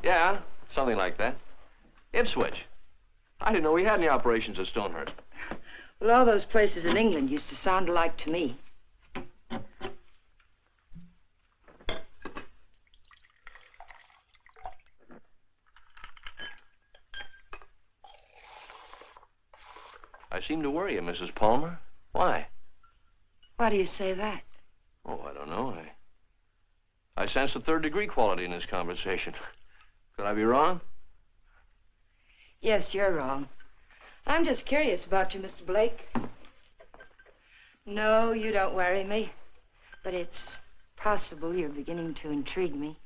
Yeah, something like that. Ipswich. I didn't know we had any operations at Stonehurst. Well, all those places in England used to sound alike to me. I seem to worry you, Mrs. Palmer. Why? Why do you say that? Oh, I don't know. I sense a third-degree quality in this conversation. Could I be wrong? Yes, you're wrong. I'm just curious about you, Mr. Blake. No, you don't worry me. But it's possible you're beginning to intrigue me.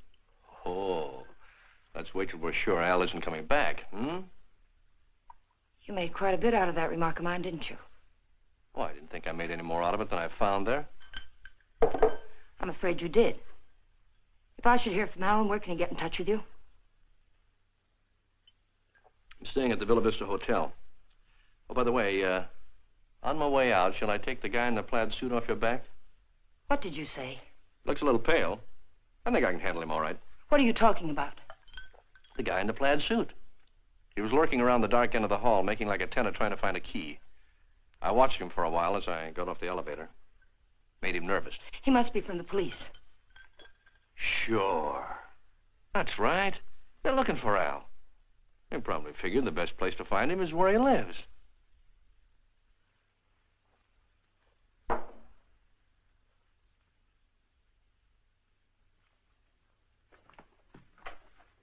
Oh, let's wait till we're sure Al isn't coming back, hmm? You made quite a bit out of that remark of mine, didn't you? Well, I didn't think I made any more out of it than I found there. I'm afraid you did. If I should hear from Alan, where can he get in touch with you? I'm staying at the Villa Vista Hotel. Oh, by the way, on my way out, shall I take the guy in the plaid suit off your back? What did you say? Looks a little pale. I think I can handle him all right. What are you talking about? The guy in the plaid suit. He was lurking around the dark end of the hall, making like a tenant trying to find a key. I watched him for a while as I got off the elevator. Made him nervous. He must be from the police. Sure. That's right. They're looking for Al. They probably figured the best place to find him is where he lives.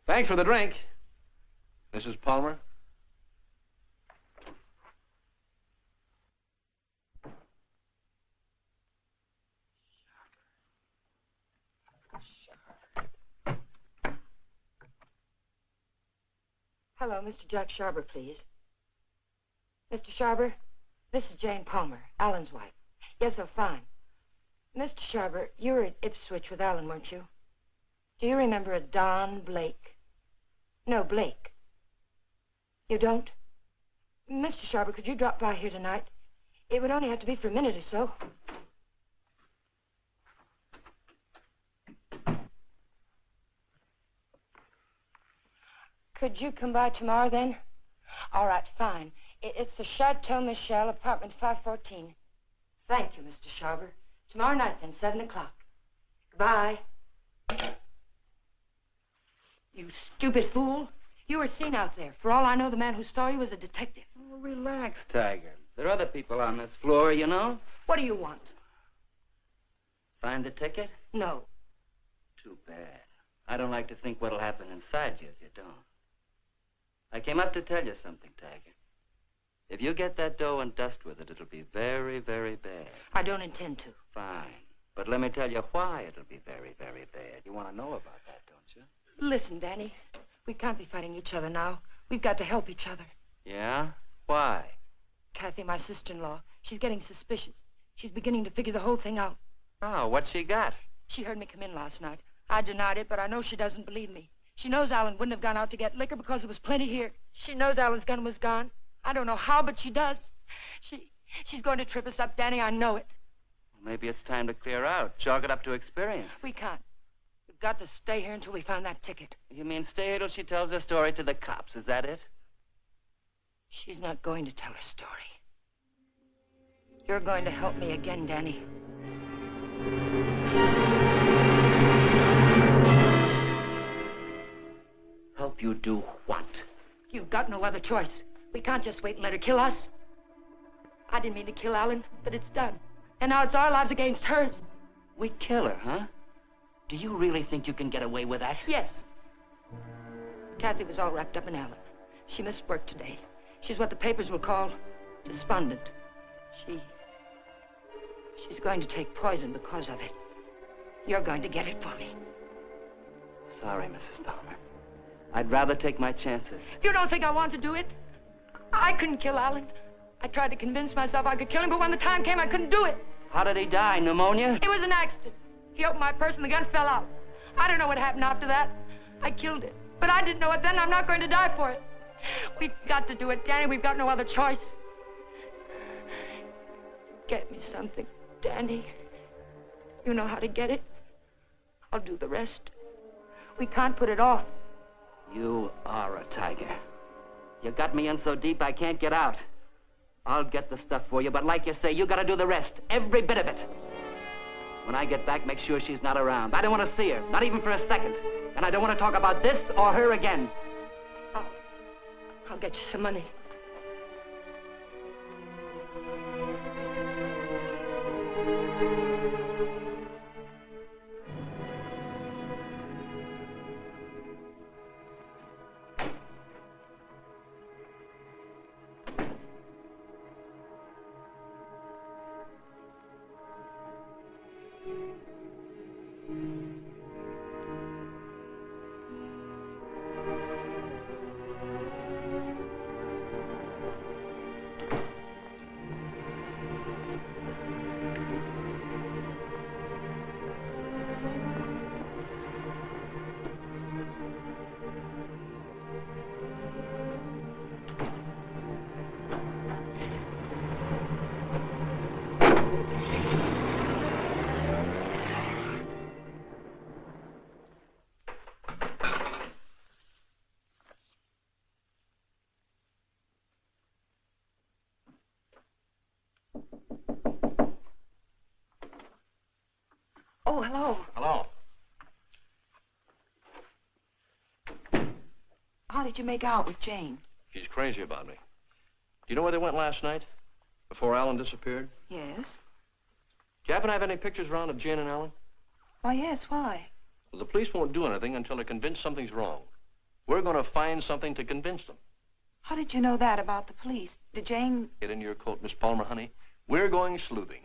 Thanks for the drink, Mrs. Palmer. Hello, Mr. Jack Sharber, please. Mr. Sharber, this is Jane Palmer, Alan's wife. Yes, oh, fine. Mr. Sharber, you were at Ipswich with Alan, weren't you? Do you remember a Don Blake? No, Blake. You don't? Mr. Sharber, could you drop by here tonight? It would only have to be for a minute or so. Could you come by tomorrow, then? All right, fine. It's the Chateau Michel, apartment 514. Thank you, Mr. Sharber. Tomorrow night, then, 7 o'clock. Goodbye. You stupid fool. You were seen out there. For all I know, the man who saw you was a detective. Oh, relax, Tiger. There are other people on this floor, you know. What do you want? Find the ticket? No. Too bad. I don't like to think what'll happen inside you if you don't. I came up to tell you something, Tiger. If you get that dough and dust with it, it'll be very, very bad. I don't intend to. Fine. But let me tell you why it'll be very, very bad. You want to know about that, don't you? Listen, Danny. We can't be fighting each other now. We've got to help each other. Yeah? Why? Kathy, my sister-in-law, she's getting suspicious. She's beginning to figure the whole thing out. Oh, what's she got? She heard me come in last night. I denied it, but I know she doesn't believe me. She knows Alan wouldn't have gone out to get liquor because there was plenty here. She knows Alan's gun was gone. I don't know how, but she does. She's going to trip us up, Danny. I know it. Well, maybe it's time to clear out. Chalk it up to experience. We can't. We've got to stay here until we find that ticket. You mean stay here till she tells her story to the cops, is that it? She's not going to tell her story. You're going to help me again, Danny. Help you do what? You've got no other choice. We can't just wait and let her kill us. I didn't mean to kill Alan, but it's done. And now it's our lives against hers. We kill her, huh? Do you really think you can get away with that? Yes. Kathy was all wrapped up in Alan. She missed work today. She's what the papers will call despondent. She's going to take poison because of it. You're going to get it for me. Sorry, Mrs. Palmer. I'd rather take my chances. You don't think I want to do it? I couldn't kill Alan. I tried to convince myself I could kill him, but when the time came, I couldn't do it. How did he die? Pneumonia? It was an accident. He opened my purse and the gun fell out. I don't know what happened after that. I killed it. But I didn't know it then. I'm not going to die for it. We've got to do it, Danny. We've got no other choice. Get me something, Danny. You know how to get it. I'll do the rest. We can't put it off. You are a tiger. You got me in so deep I can't get out. I'll get the stuff for you, but like you say, you gotta do the rest. Every bit of it. When I get back, make sure she's not around. I don't want to see her, not even for a second. And I don't want to talk about this or her again. I'll get you some money. Oh, hello. Hello. How did you make out with Jane? She's crazy about me. Do you know where they went last night? Before Alan disappeared? Yes. Do you happen to have any pictures around of Jane and Alan? Why, yes, why? Well, the police won't do anything until they're convinced something's wrong. We're going to find something to convince them. How did you know that about the police? Did Jane... Get in your coat, Miss Palmer, honey. We're going sleuthing.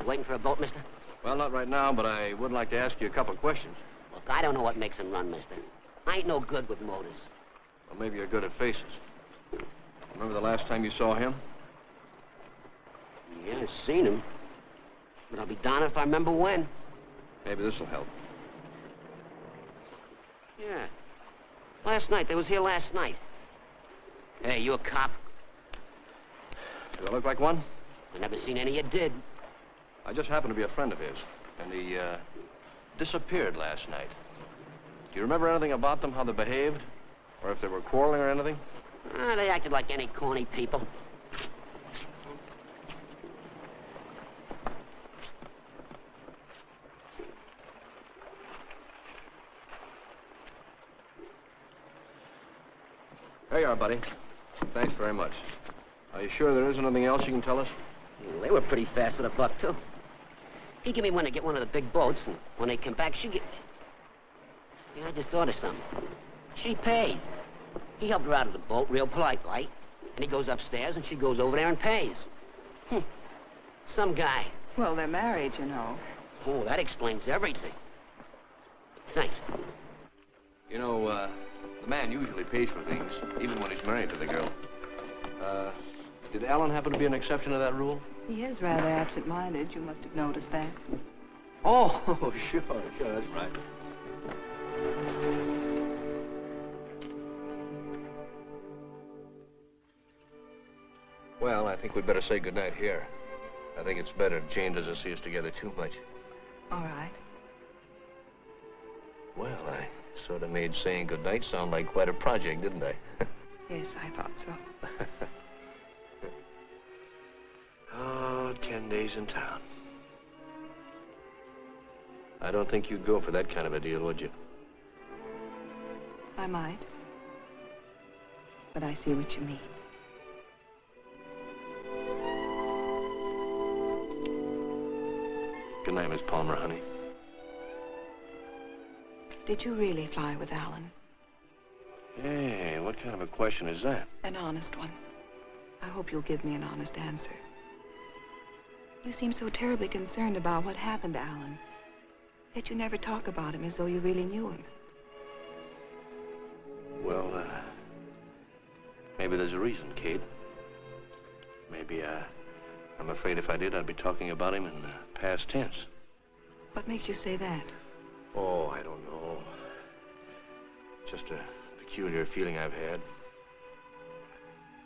Waiting for a boat, mister? Well, not right now, but I would like to ask you a couple of questions. Look, I don't know what makes them run, mister. I ain't no good with motors. Well, maybe you're good at faces. Remember the last time you saw him? Yeah, I've seen him. But I'll be darned if I remember when. Maybe this will help. Yeah. Last night. They was here last night. Hey, you a cop? Do I look like one? I never seen any you did. I just happened to be a friend of his, and he disappeared last night. Do you remember anything about them, how they behaved? Or if they were quarreling or anything? They acted like any corny people. There you are, buddy. Thanks very much. Are you sure there isn't anything else you can tell us? Well, they were pretty fast with a buck, too. He gave me one to get one of the big boats, and when they come back, she get... Yeah, I just thought of something. She paid. He helped her out of the boat real polite, like. And he goes upstairs, and she goes over there and pays. Some guy. Well, they're married, you know. Oh, that explains everything. Thanks. You know, the man usually pays for things, even when he's married to the girl. Did Alan happen to be an exception to that rule? He is rather absent-minded. You must have noticed that. Oh, sure, that's right. Well, I think we'd better say goodnight here. I think it's better if Jane doesn't see us together too much. All right. Well, I sort of made saying goodnight sound like quite a project, didn't I? Yes, I thought so. Oh, 10 days in town. I don't think you'd go for that kind of a deal, would you? I might. But I see what you mean. Good night, Miss Palmer, honey. Did you really fly with Alan? Hey, what kind of a question is that? An honest one. I hope you'll give me an honest answer. You seem so terribly concerned about what happened to Alan. Yet you never talk about him as though you really knew him. Well, maybe there's a reason, Kate. Maybe, I'm afraid if I did, I'd be talking about him in past tense. What makes you say that? Oh, I don't know. Just a peculiar feeling I've had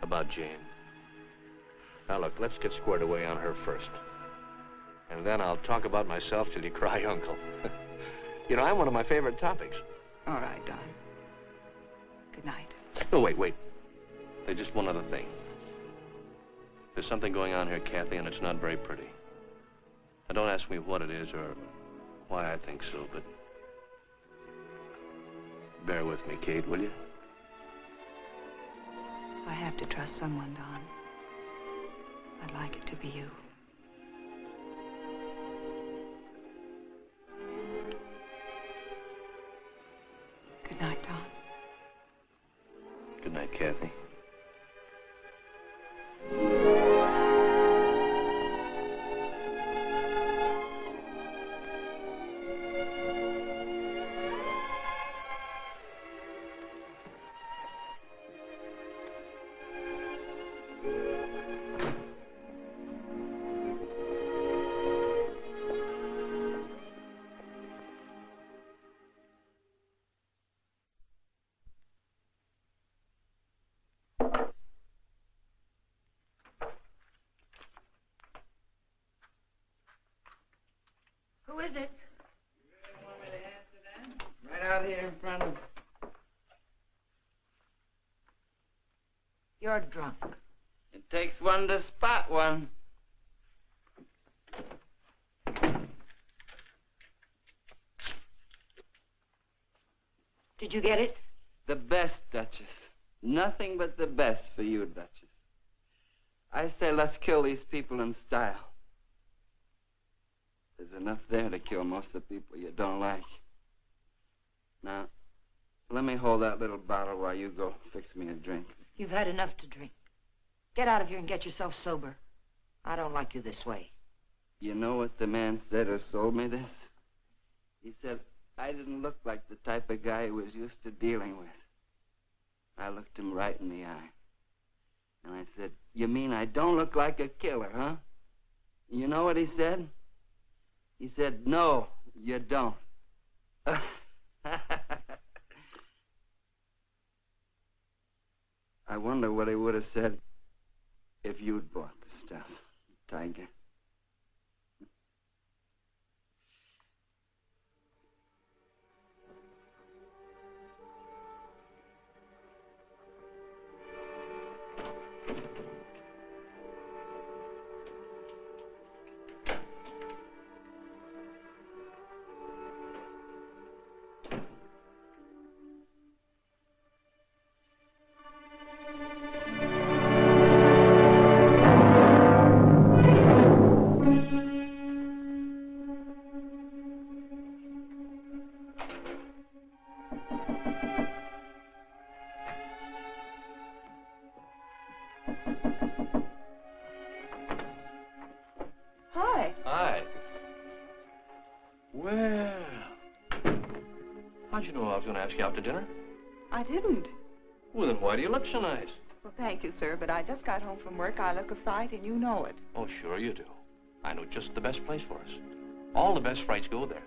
about Jane. Now, look, let's get squared away on her first. And then I'll talk about myself till you cry uncle. You know, I'm one of my favorite topics. All right, Don. Good night. Oh, wait. There's just one other thing. There's something going on here, Kathy, and it's not very pretty. Now, don't ask me what it is or why I think so, but bear with me, Kate, will you? I have to trust someone, Don. I'd like it to be you. Good night, Don. Good night, Kathy. Who is it? Right out here in front of... You're drunk. It takes one to spot one. Did you get it? The best, Duchess. Nothing but the best for you, Duchess. I say let's kill these people in style. There's enough there to kill most of the people you don't like. Now, let me hold that little bottle while you go fix me a drink. You've had enough to drink. Get out of here and get yourself sober. I don't like you this way. You know what the man said who sold me this? He said I didn't look like the type of guy he was used to dealing with. I looked him right in the eye. And I said, you mean I don't look like a killer, huh? You know what he said? He said, no, you don't. I wonder what he would have said if you'd bought the stuff, Tiger. How'd you know I was going to ask you out to dinner? I didn't. Well, then why do you look so nice? Well, thank you, sir, but I just got home from work. I look a fright, and you know it. Oh, sure you do. I know just the best place for us. All the best frights go there.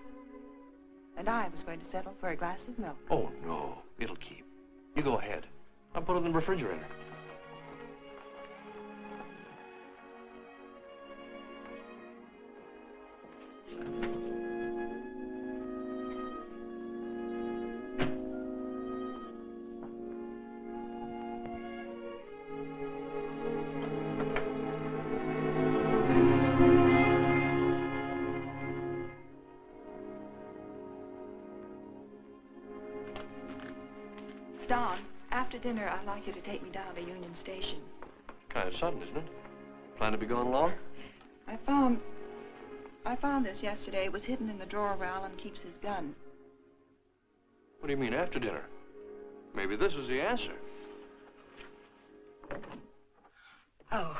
And I was going to settle for a glass of milk. Oh, no. It'll keep. You go ahead. I'll put it in the refrigerator. Don, after dinner, I'd like you to take me down to Union Station. Kind of sudden, isn't it? Plan to be going long? I found this yesterday. It was hidden in the drawer where Alan keeps his gun. What do you mean, after dinner? Maybe this is the answer. Oh,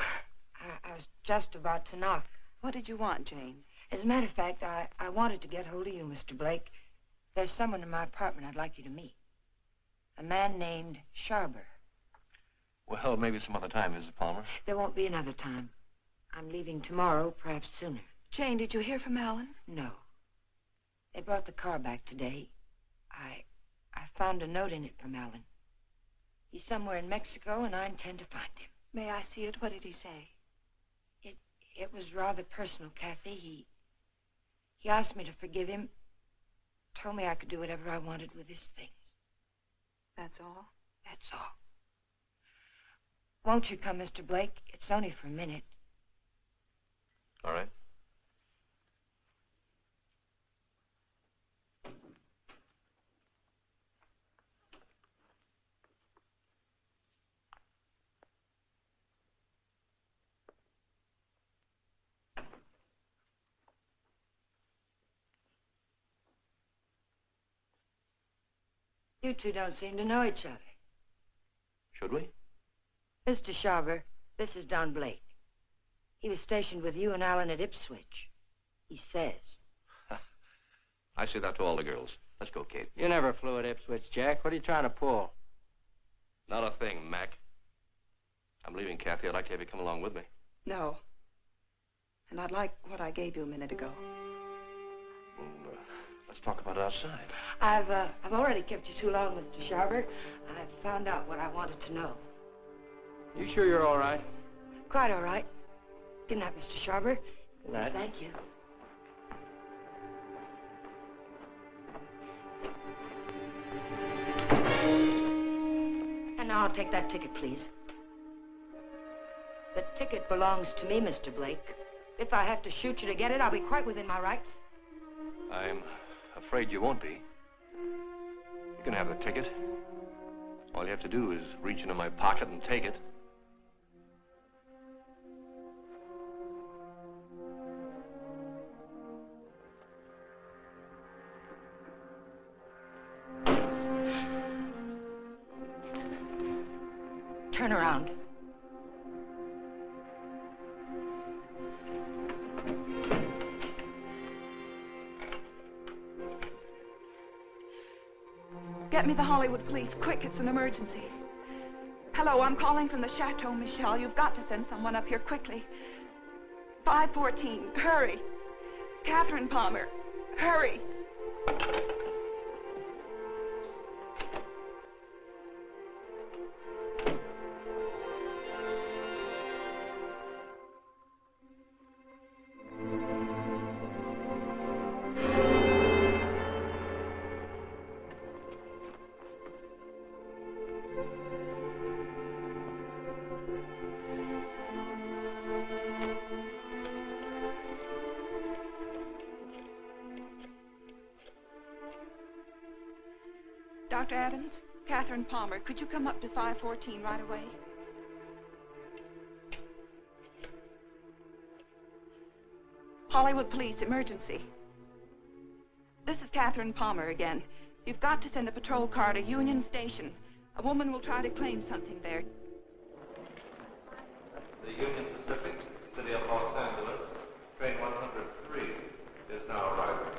I was just about to knock. What did you want, Jane? As a matter of fact, I wanted to get hold of you, Mr. Blake. There's someone in my apartment I'd like you to meet. A man named Sharber. Well, maybe some other time, Mrs. Palmer. There won't be another time. I'm leaving tomorrow, perhaps sooner. Jane, did you hear from Alan? No. They brought the car back today. I found a note in it from Alan. He's somewhere in Mexico, and I intend to find him. May I see it? What did he say? It was rather personal, Kathy. He asked me to forgive him. Told me I could do whatever I wanted with his things. That's all? That's all. Won't you come, Mr. Blake? It's only for a minute. All right. You two don't seem to know each other. Should we? Mr. Sharber, this is Don Blake. He was stationed with you and Alan at Ipswich. He says. I say that to all the girls. Let's go, Kate. You never flew at Ipswich, Jack. What are you trying to pull? Not a thing, Mac. I'm leaving, Kathy. I'd like to have you come along with me. No. And I'd like what I gave you a minute ago. Well, let's talk about it outside. I've already kept you too long, Mr. Sharber. I've found out what I wanted to know. You sure you're all right? Quite all right. Good night, Mr. Sharber. Good night. Thank you. And now I'll take that ticket, please. The ticket belongs to me, Mr. Blake. If I have to shoot you to get it, I'll be quite within my rights. I'm afraid you won't be. You can have the ticket. All you have to do is reach into my pocket and take it. Turn around. Get me the Hollywood police, quick, it's an emergency. Hello, I'm calling from the Chateau Michel. You've got to send someone up here quickly. 514, hurry. Catherine Palmer, hurry. Dr. Adams, Catherine Palmer, could you come up to 514 right away? Hollywood police, emergency. This is Catherine Palmer again. You've got to send a patrol car to Union Station. A woman will try to claim something there. The Union Pacific, City of Los Angeles, train 103 is now arriving.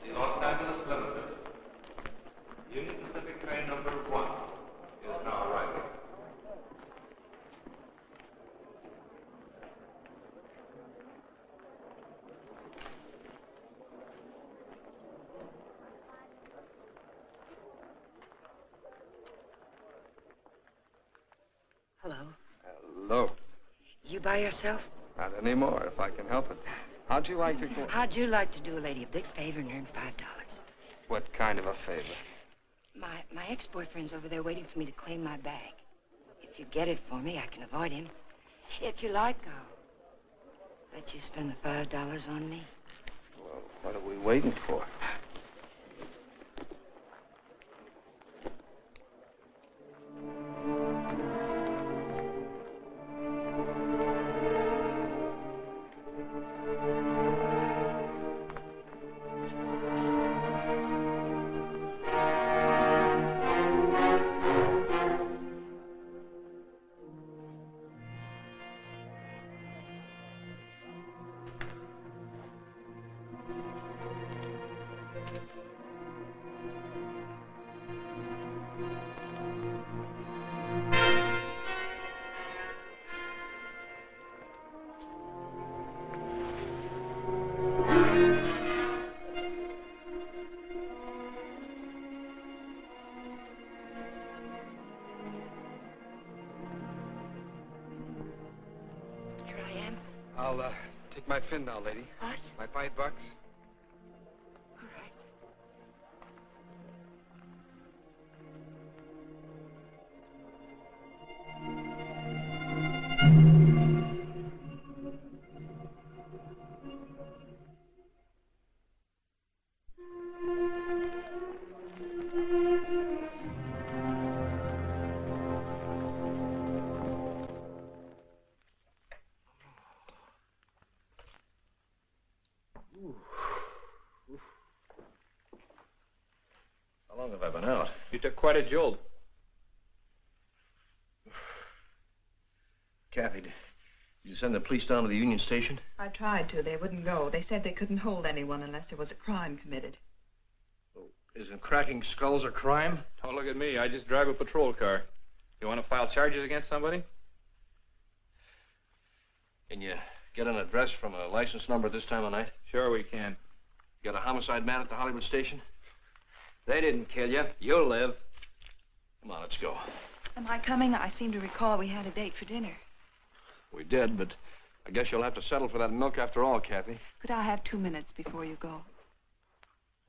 The Los Angeles Limited, Union Pacific train number 1 is now arriving. Hello. Hello. You by yourself? Not anymore, if I can help it. How'd you like to go? How'd you like to do a lady a big favor and earn $5? What kind of a favor? My ex-boyfriend's over there waiting for me to claim my bag. If you get it for me, I can avoid him. If you like, I'll let you spend the $5 on me. Well, what are we waiting for? I'll take my fin now, lady. What? My $5. All right. How long have I been out? You took quite a jolt. Kathy, did you send the police down to the Union Station? I tried to. They wouldn't go. They said they couldn't hold anyone unless there was a crime committed. Oh, isn't cracking skulls a crime? Don't look at me. I just drive a patrol car. You want to file charges against somebody? Can you get an address from a license number at this time of night? Sure we can. You got a homicide man at the Hollywood station? They didn't kill you. You'll live. Come on, let's go. Am I coming? I seem to recall we had a date for dinner. We did, but I guess you'll have to settle for that milk after all, Kathy. Could I have 2 minutes before you go?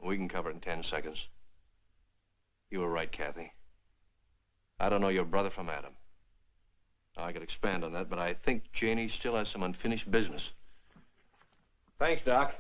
We can cover it in 10 seconds. You were right, Kathy. I don't know your brother from Adam. Now, I could expand on that, but I think Janie still has some unfinished business. Thanks, Doc.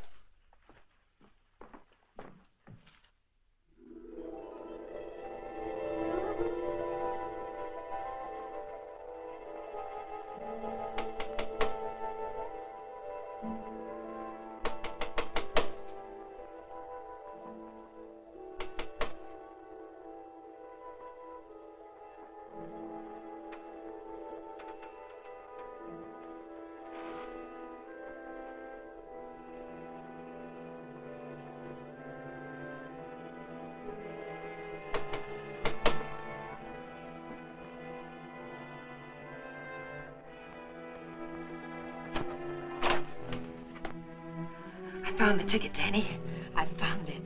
I found the ticket, Danny. I found it.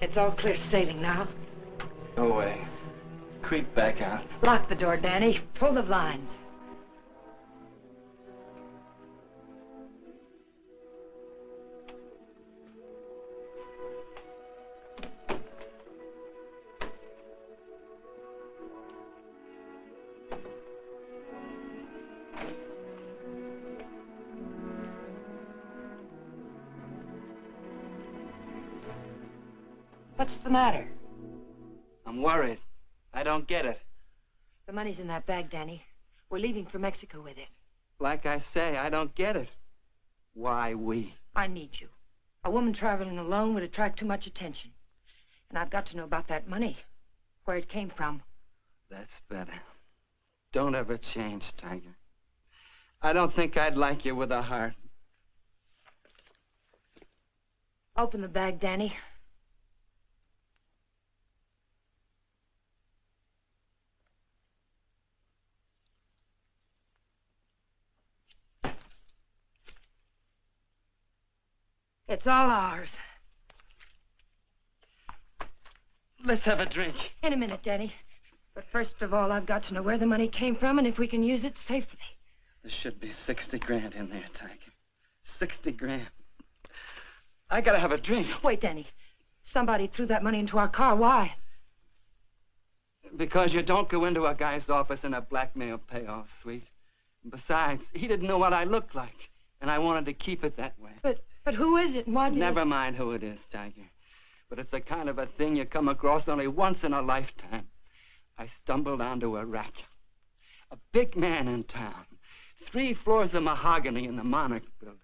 It's all clear sailing now. No way. Creep back out. Lock the door, Danny. Pull the blinds. What's the matter? I'm worried. I don't get it. The money's in that bag, Danny. We're leaving for Mexico with it. Like I say, I don't get it. Why we? I need you. A woman traveling alone would attract too much attention. And I've got to know about that money. Where it came from. That's better. Don't ever change, Tiger. I don't think I'd like you with a heart. Open the bag, Danny. It's all ours. Let's have a drink. In a minute, Danny. But first of all, I've got to know where the money came from and if we can use it safely. There should be 60 grand in there, Tiger. 60 grand. I gotta have a drink. Wait, Danny. Somebody threw that money into our car. Why? Because you don't go into a guy's office in a blackmail payoff, sweet. Besides, he didn't know what I looked like, and I wanted to keep it that way. But who is it and why do you... Never mind who it is, Tiger. But it's the kind of a thing you come across only once in a lifetime. I stumbled onto a rat. A big man in town. 3 floors of mahogany in the Monarch building.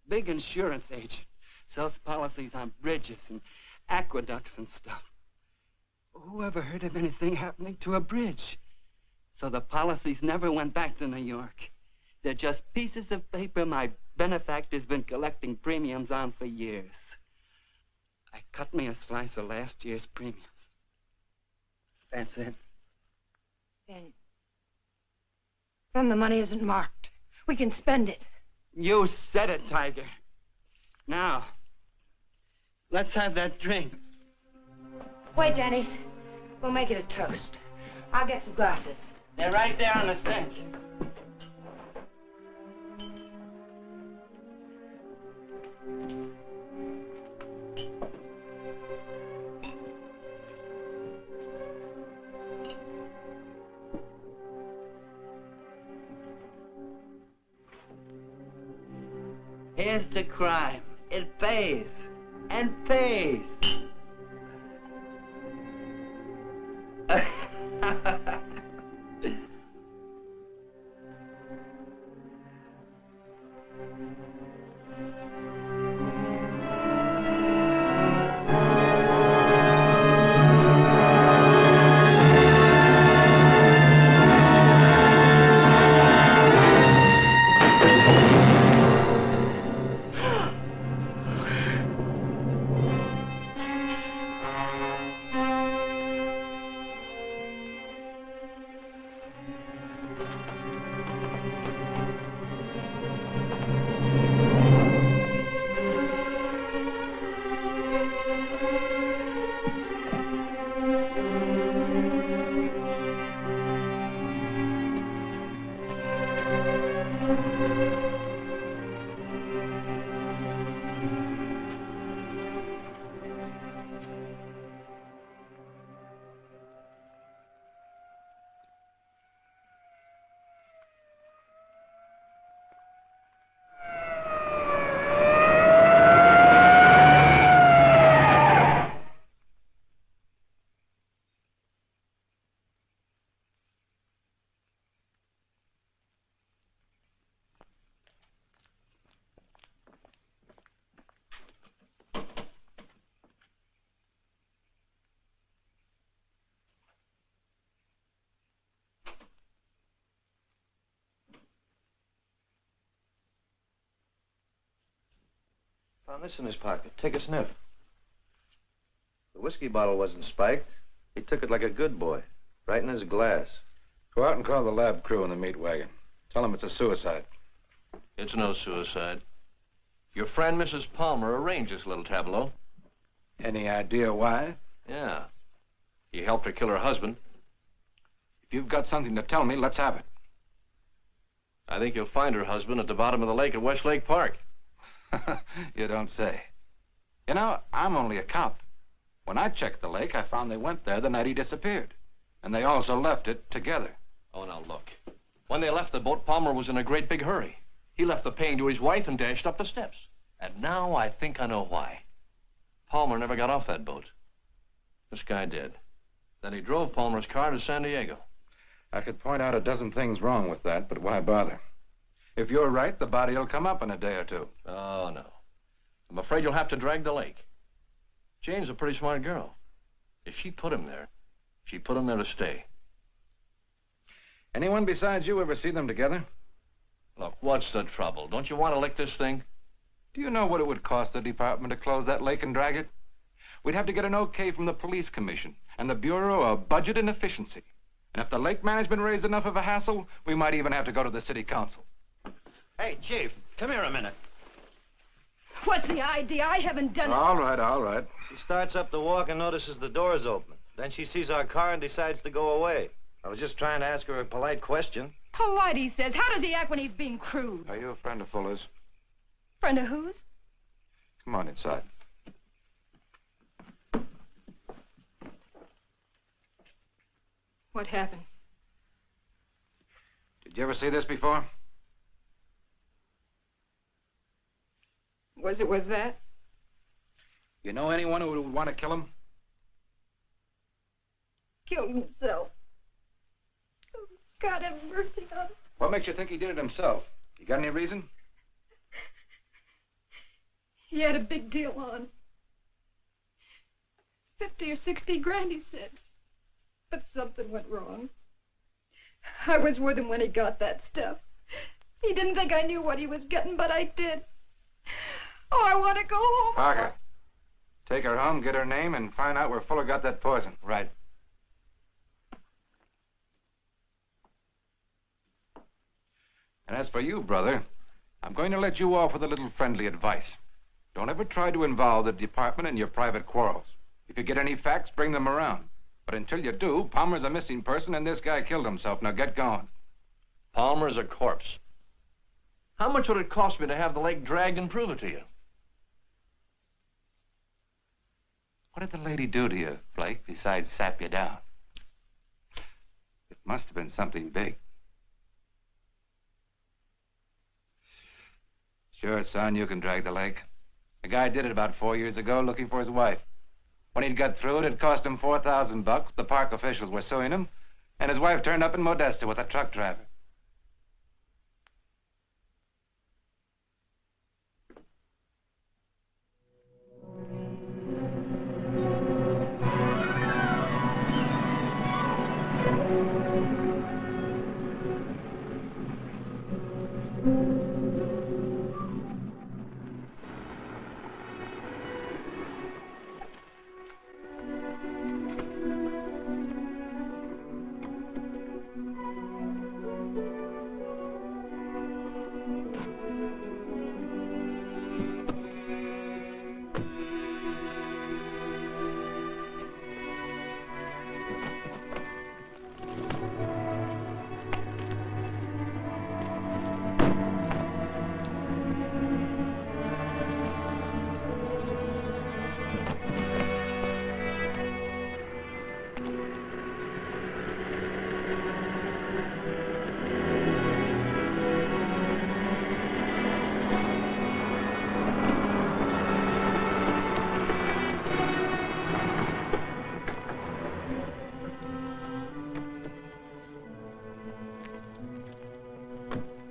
Big insurance agent. Sells policies on bridges and aqueducts and stuff. Who ever heard of anything happening to a bridge? So the policies never went back to New York. They're just pieces of paper my benefactor's been collecting premiums on for years. I cut me a slice of last year's premiums. That's it. Then the money isn't marked. We can spend it. You said it, Tiger. Now, let's have that drink. Wait, Danny. We'll make it a toast. I'll get some glasses. They're right there on the sink. Here's to crime. It pays. And pays. Found this in his pocket. Take a sniff. The whiskey bottle wasn't spiked. He took it like a good boy, right in his glass. Go out and call the lab crew in the meat wagon. Tell them it's a suicide. It's no suicide. Your friend, Mrs. Palmer, arranged this little tableau. Any idea why? Yeah. He helped her kill her husband. If you've got something to tell me, let's have it. I think you'll find her husband at the bottom of the lake at Westlake Park. You don't say. You know, I'm only a cop. When I checked the lake, I found they went there the night he disappeared. And they also left it together. Oh, now look. When they left the boat, Palmer was in a great big hurry. He left the paying to his wife and dashed up the steps. And now I think I know why. Palmer never got off that boat. This guy did. Then he drove Palmer's car to San Diego. I could point out a dozen things wrong with that, but why bother? If you're right, the body will come up in a day or two. Oh, no. I'm afraid you'll have to drag the lake. Jane's a pretty smart girl. If she put him there, she put him there to stay. Anyone besides you ever see them together? Look, what's the trouble? Don't you want to lick this thing? Do you know what it would cost the department to close that lake and drag it? We'd have to get an okay from the police commission and the Bureau of Budget and Efficiency. And if the lake management raised enough of a hassle, we might even have to go to the city council. Hey, Chief, come here a minute. What's the idea? I haven't done it. All right, all right. She starts up the walk and notices the door's open. Then she sees our car and decides to go away. I was just trying to ask her a polite question. Polite, he says. How does he act when he's being crude? Are you a friend of Fuller's? Friend of whose? Come on inside. What happened? Did you ever see this before? Was it with that? You know anyone who would want to kill him? Killed himself. Oh, God have mercy on him. What makes you think he did it himself? You got any reason? He had a big deal on. 50 or 60 grand, he said. But something went wrong. I was with him when he got that stuff. He didn't think I knew what he was getting, but I did. Oh, I want to go home. Parker, take her home, get her name, and find out where Fuller got that poison. Right. And as for you, brother, I'm going to let you off with a little friendly advice. Don't ever try to involve the department in your private quarrels. If you get any facts, bring them around. But until you do, Palmer's a missing person and this guy killed himself. Now get going. Palmer's a corpse. How much would it cost me to have the leg dragged and prove it to you? What did the lady do to you, Blake, besides sap you down? It must have been something big. Sure, son, you can drag the leg. The guy did it about 4 years ago looking for his wife. When he'd got through it cost him $4,000. The park officials were suing him, and his wife turned up in Modesto with a truck driver.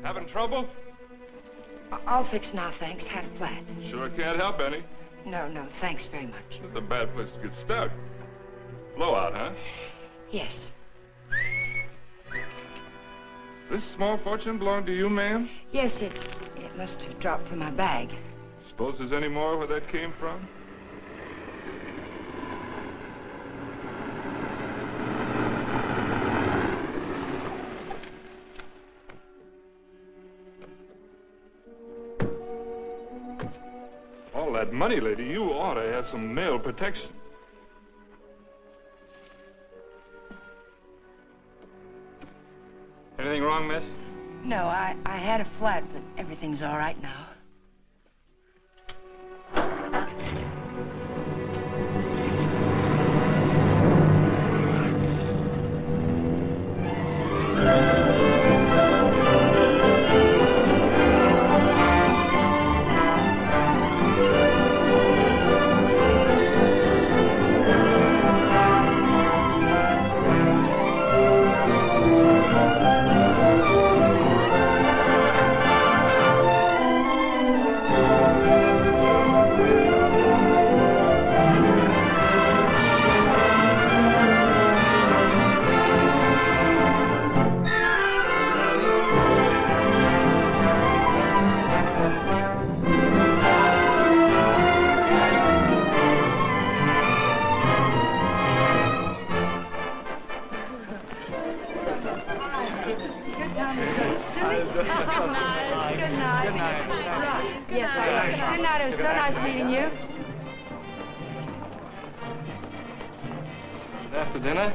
Having trouble? All fixed now, thanks. Had a flat. Sure can't help any. No, thanks very much. It's a bad place to get stuck. Blowout, huh? Yes. This small fortune belong to you, ma'am? Yes, it must have dropped from my bag. Suppose there's any more where that came from? All that money, lady, you ought to have some mail protection. Anything wrong, miss? No, I had a flat, but everything's all right now. After dinner,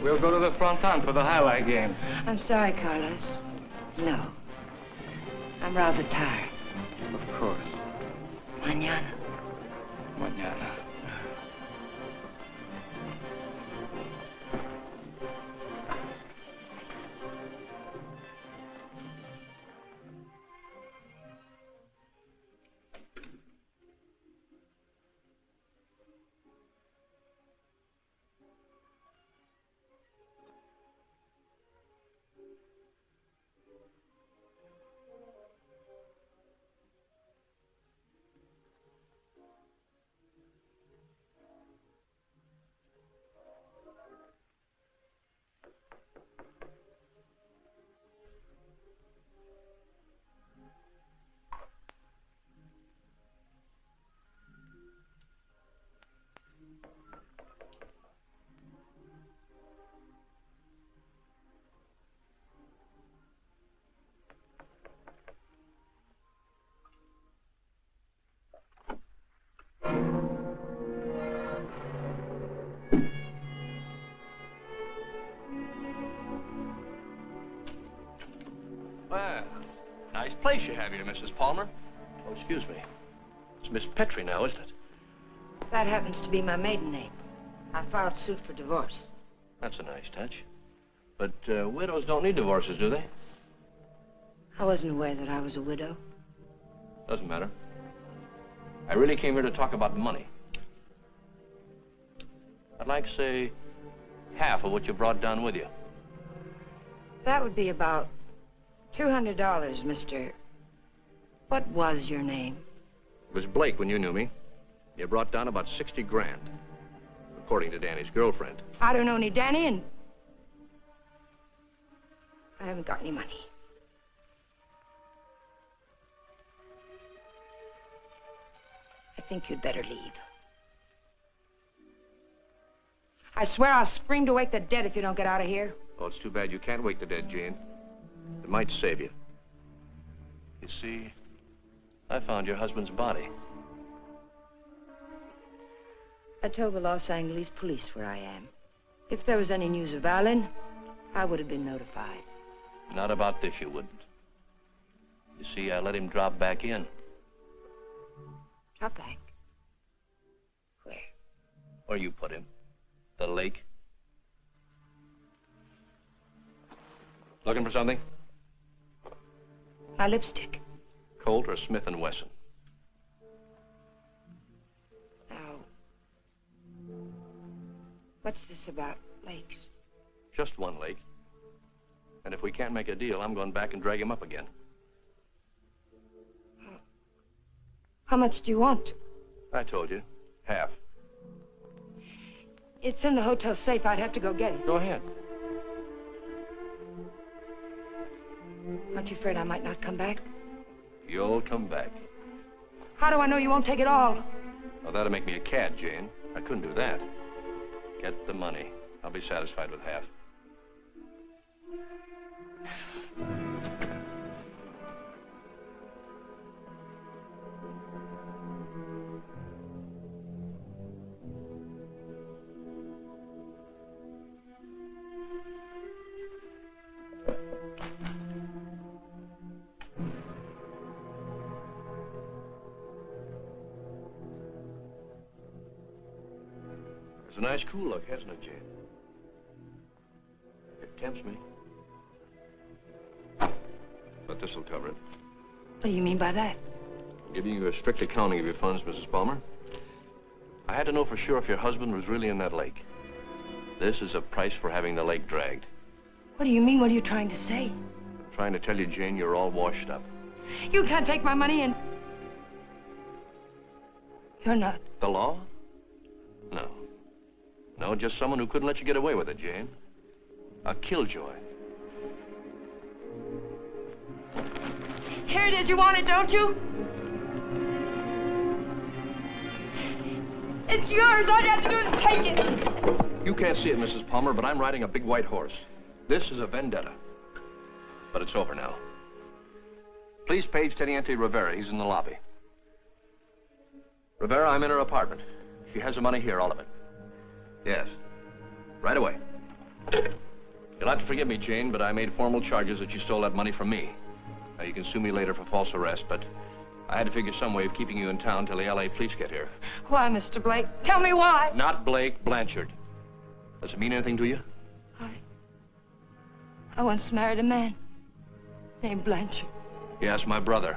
we'll go to the fronton for the highlight game. I'm sorry, Carlos. No. I'm rather tired. Of course. Mañana. Mañana. Well, nice place you have here, Mrs. Palmer. Oh, excuse me. It's Miss Petrie now, isn't it? That happens to be my maiden name. I filed suit for divorce. That's a nice touch. But widows don't need divorces, do they? I wasn't aware that I was a widow. Doesn't matter. I really came here to talk about money. I'd like, say, half of what you brought down with you. That would be about $200, Mr. What was your name? It was Blake when you knew me. You brought down about 60 grand, according to Danny's girlfriend. I don't know any Danny, and I haven't got any money. I think you'd better leave. I swear I'll scream to wake the dead if you don't get out of here. Oh, it's too bad you can't wake the dead, Jane. It might save you. You see, I found your husband's body. I told the Los Angeles police where I am. If there was any news of Alan, I would have been notified. Not about this, you wouldn't. You see, I let him drop back in. Drop back? Where? Where you put him. The lake. Looking for something? My lipstick. Colt or Smith & Wesson? Now, what's this about lakes? Just one lake. And if we can't make a deal, I'm going back and drag him up again. How much do you want? I told you. Half. It's in the hotel safe. I'd have to go get it. Go ahead. Aren't you afraid I might not come back? You'll come back. How do I know you won't take it all? Well, that'll make me a cad, Jane. I couldn't do that. Get the money. I'll be satisfied with half. It's a nice cool look, hasn't it, Jane? It tempts me. But this'll cover it. What do you mean by that? I'm giving you a strict accounting of your funds, Mrs. Palmer. I had to know for sure if your husband was really in that lake. This is a price for having the lake dragged. What do you mean? What are you trying to say? I'm trying to tell you, Jane, you're all washed up. You can't take my money and... You're not. The law? No. No, just someone who couldn't let you get away with it, Jane. A killjoy. Here it is. You want it, don't you? It's yours. All you have to do is take it. You can't see it, Mrs. Palmer, but I'm riding a big white horse. This is a vendetta. But it's over now. Please page Teniente Rivera. He's in the lobby. Rivera, I'm in her apartment. She has the money here, all of it. Yes. Right away. You'll have to forgive me, Jane, but I made formal charges that you stole that money from me. Now, you can sue me later for false arrest, but I had to figure some way of keeping you in town till the L.A. police get here. Why, Mr. Blake? Tell me why. Not Blake, Blanchard. Does it mean anything to you? I once married a man named Blanchard. Yes, my brother.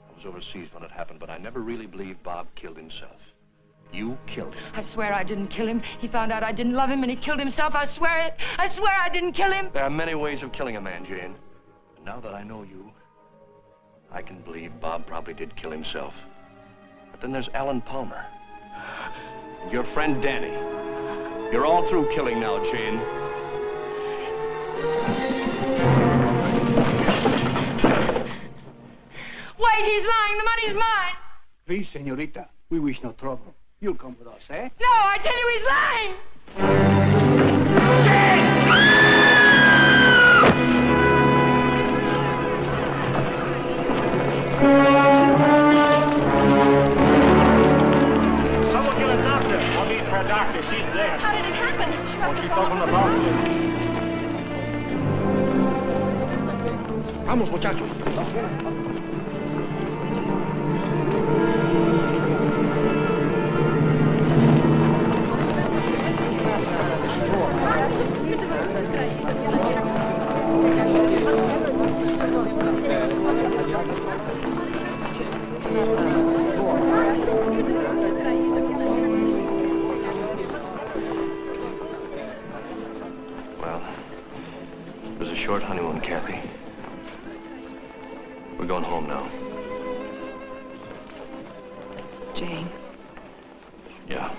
I was overseas when it happened, but I never really believed Bob killed himself. You killed him. I swear I didn't kill him. He found out I didn't love him and he killed himself. I swear it. I swear I didn't kill him. There are many ways of killing a man, Jane. And now that I know you, I can believe Bob probably did kill himself. But then there's Alan Palmer. And your friend Danny. You're all through killing now, Jane. Wait, he's lying. The money's mine. Please, señorita. We wish no trouble. You'll come with us, eh? No, I tell you he's lying. Someone get a doctor. I'll meet her doctor. She's there. How did it happen? She must have fallen on the balcony. Vamos, muchachos. Well, it was a short honeymoon, Kathy. We're going home now. Jane. Yeah.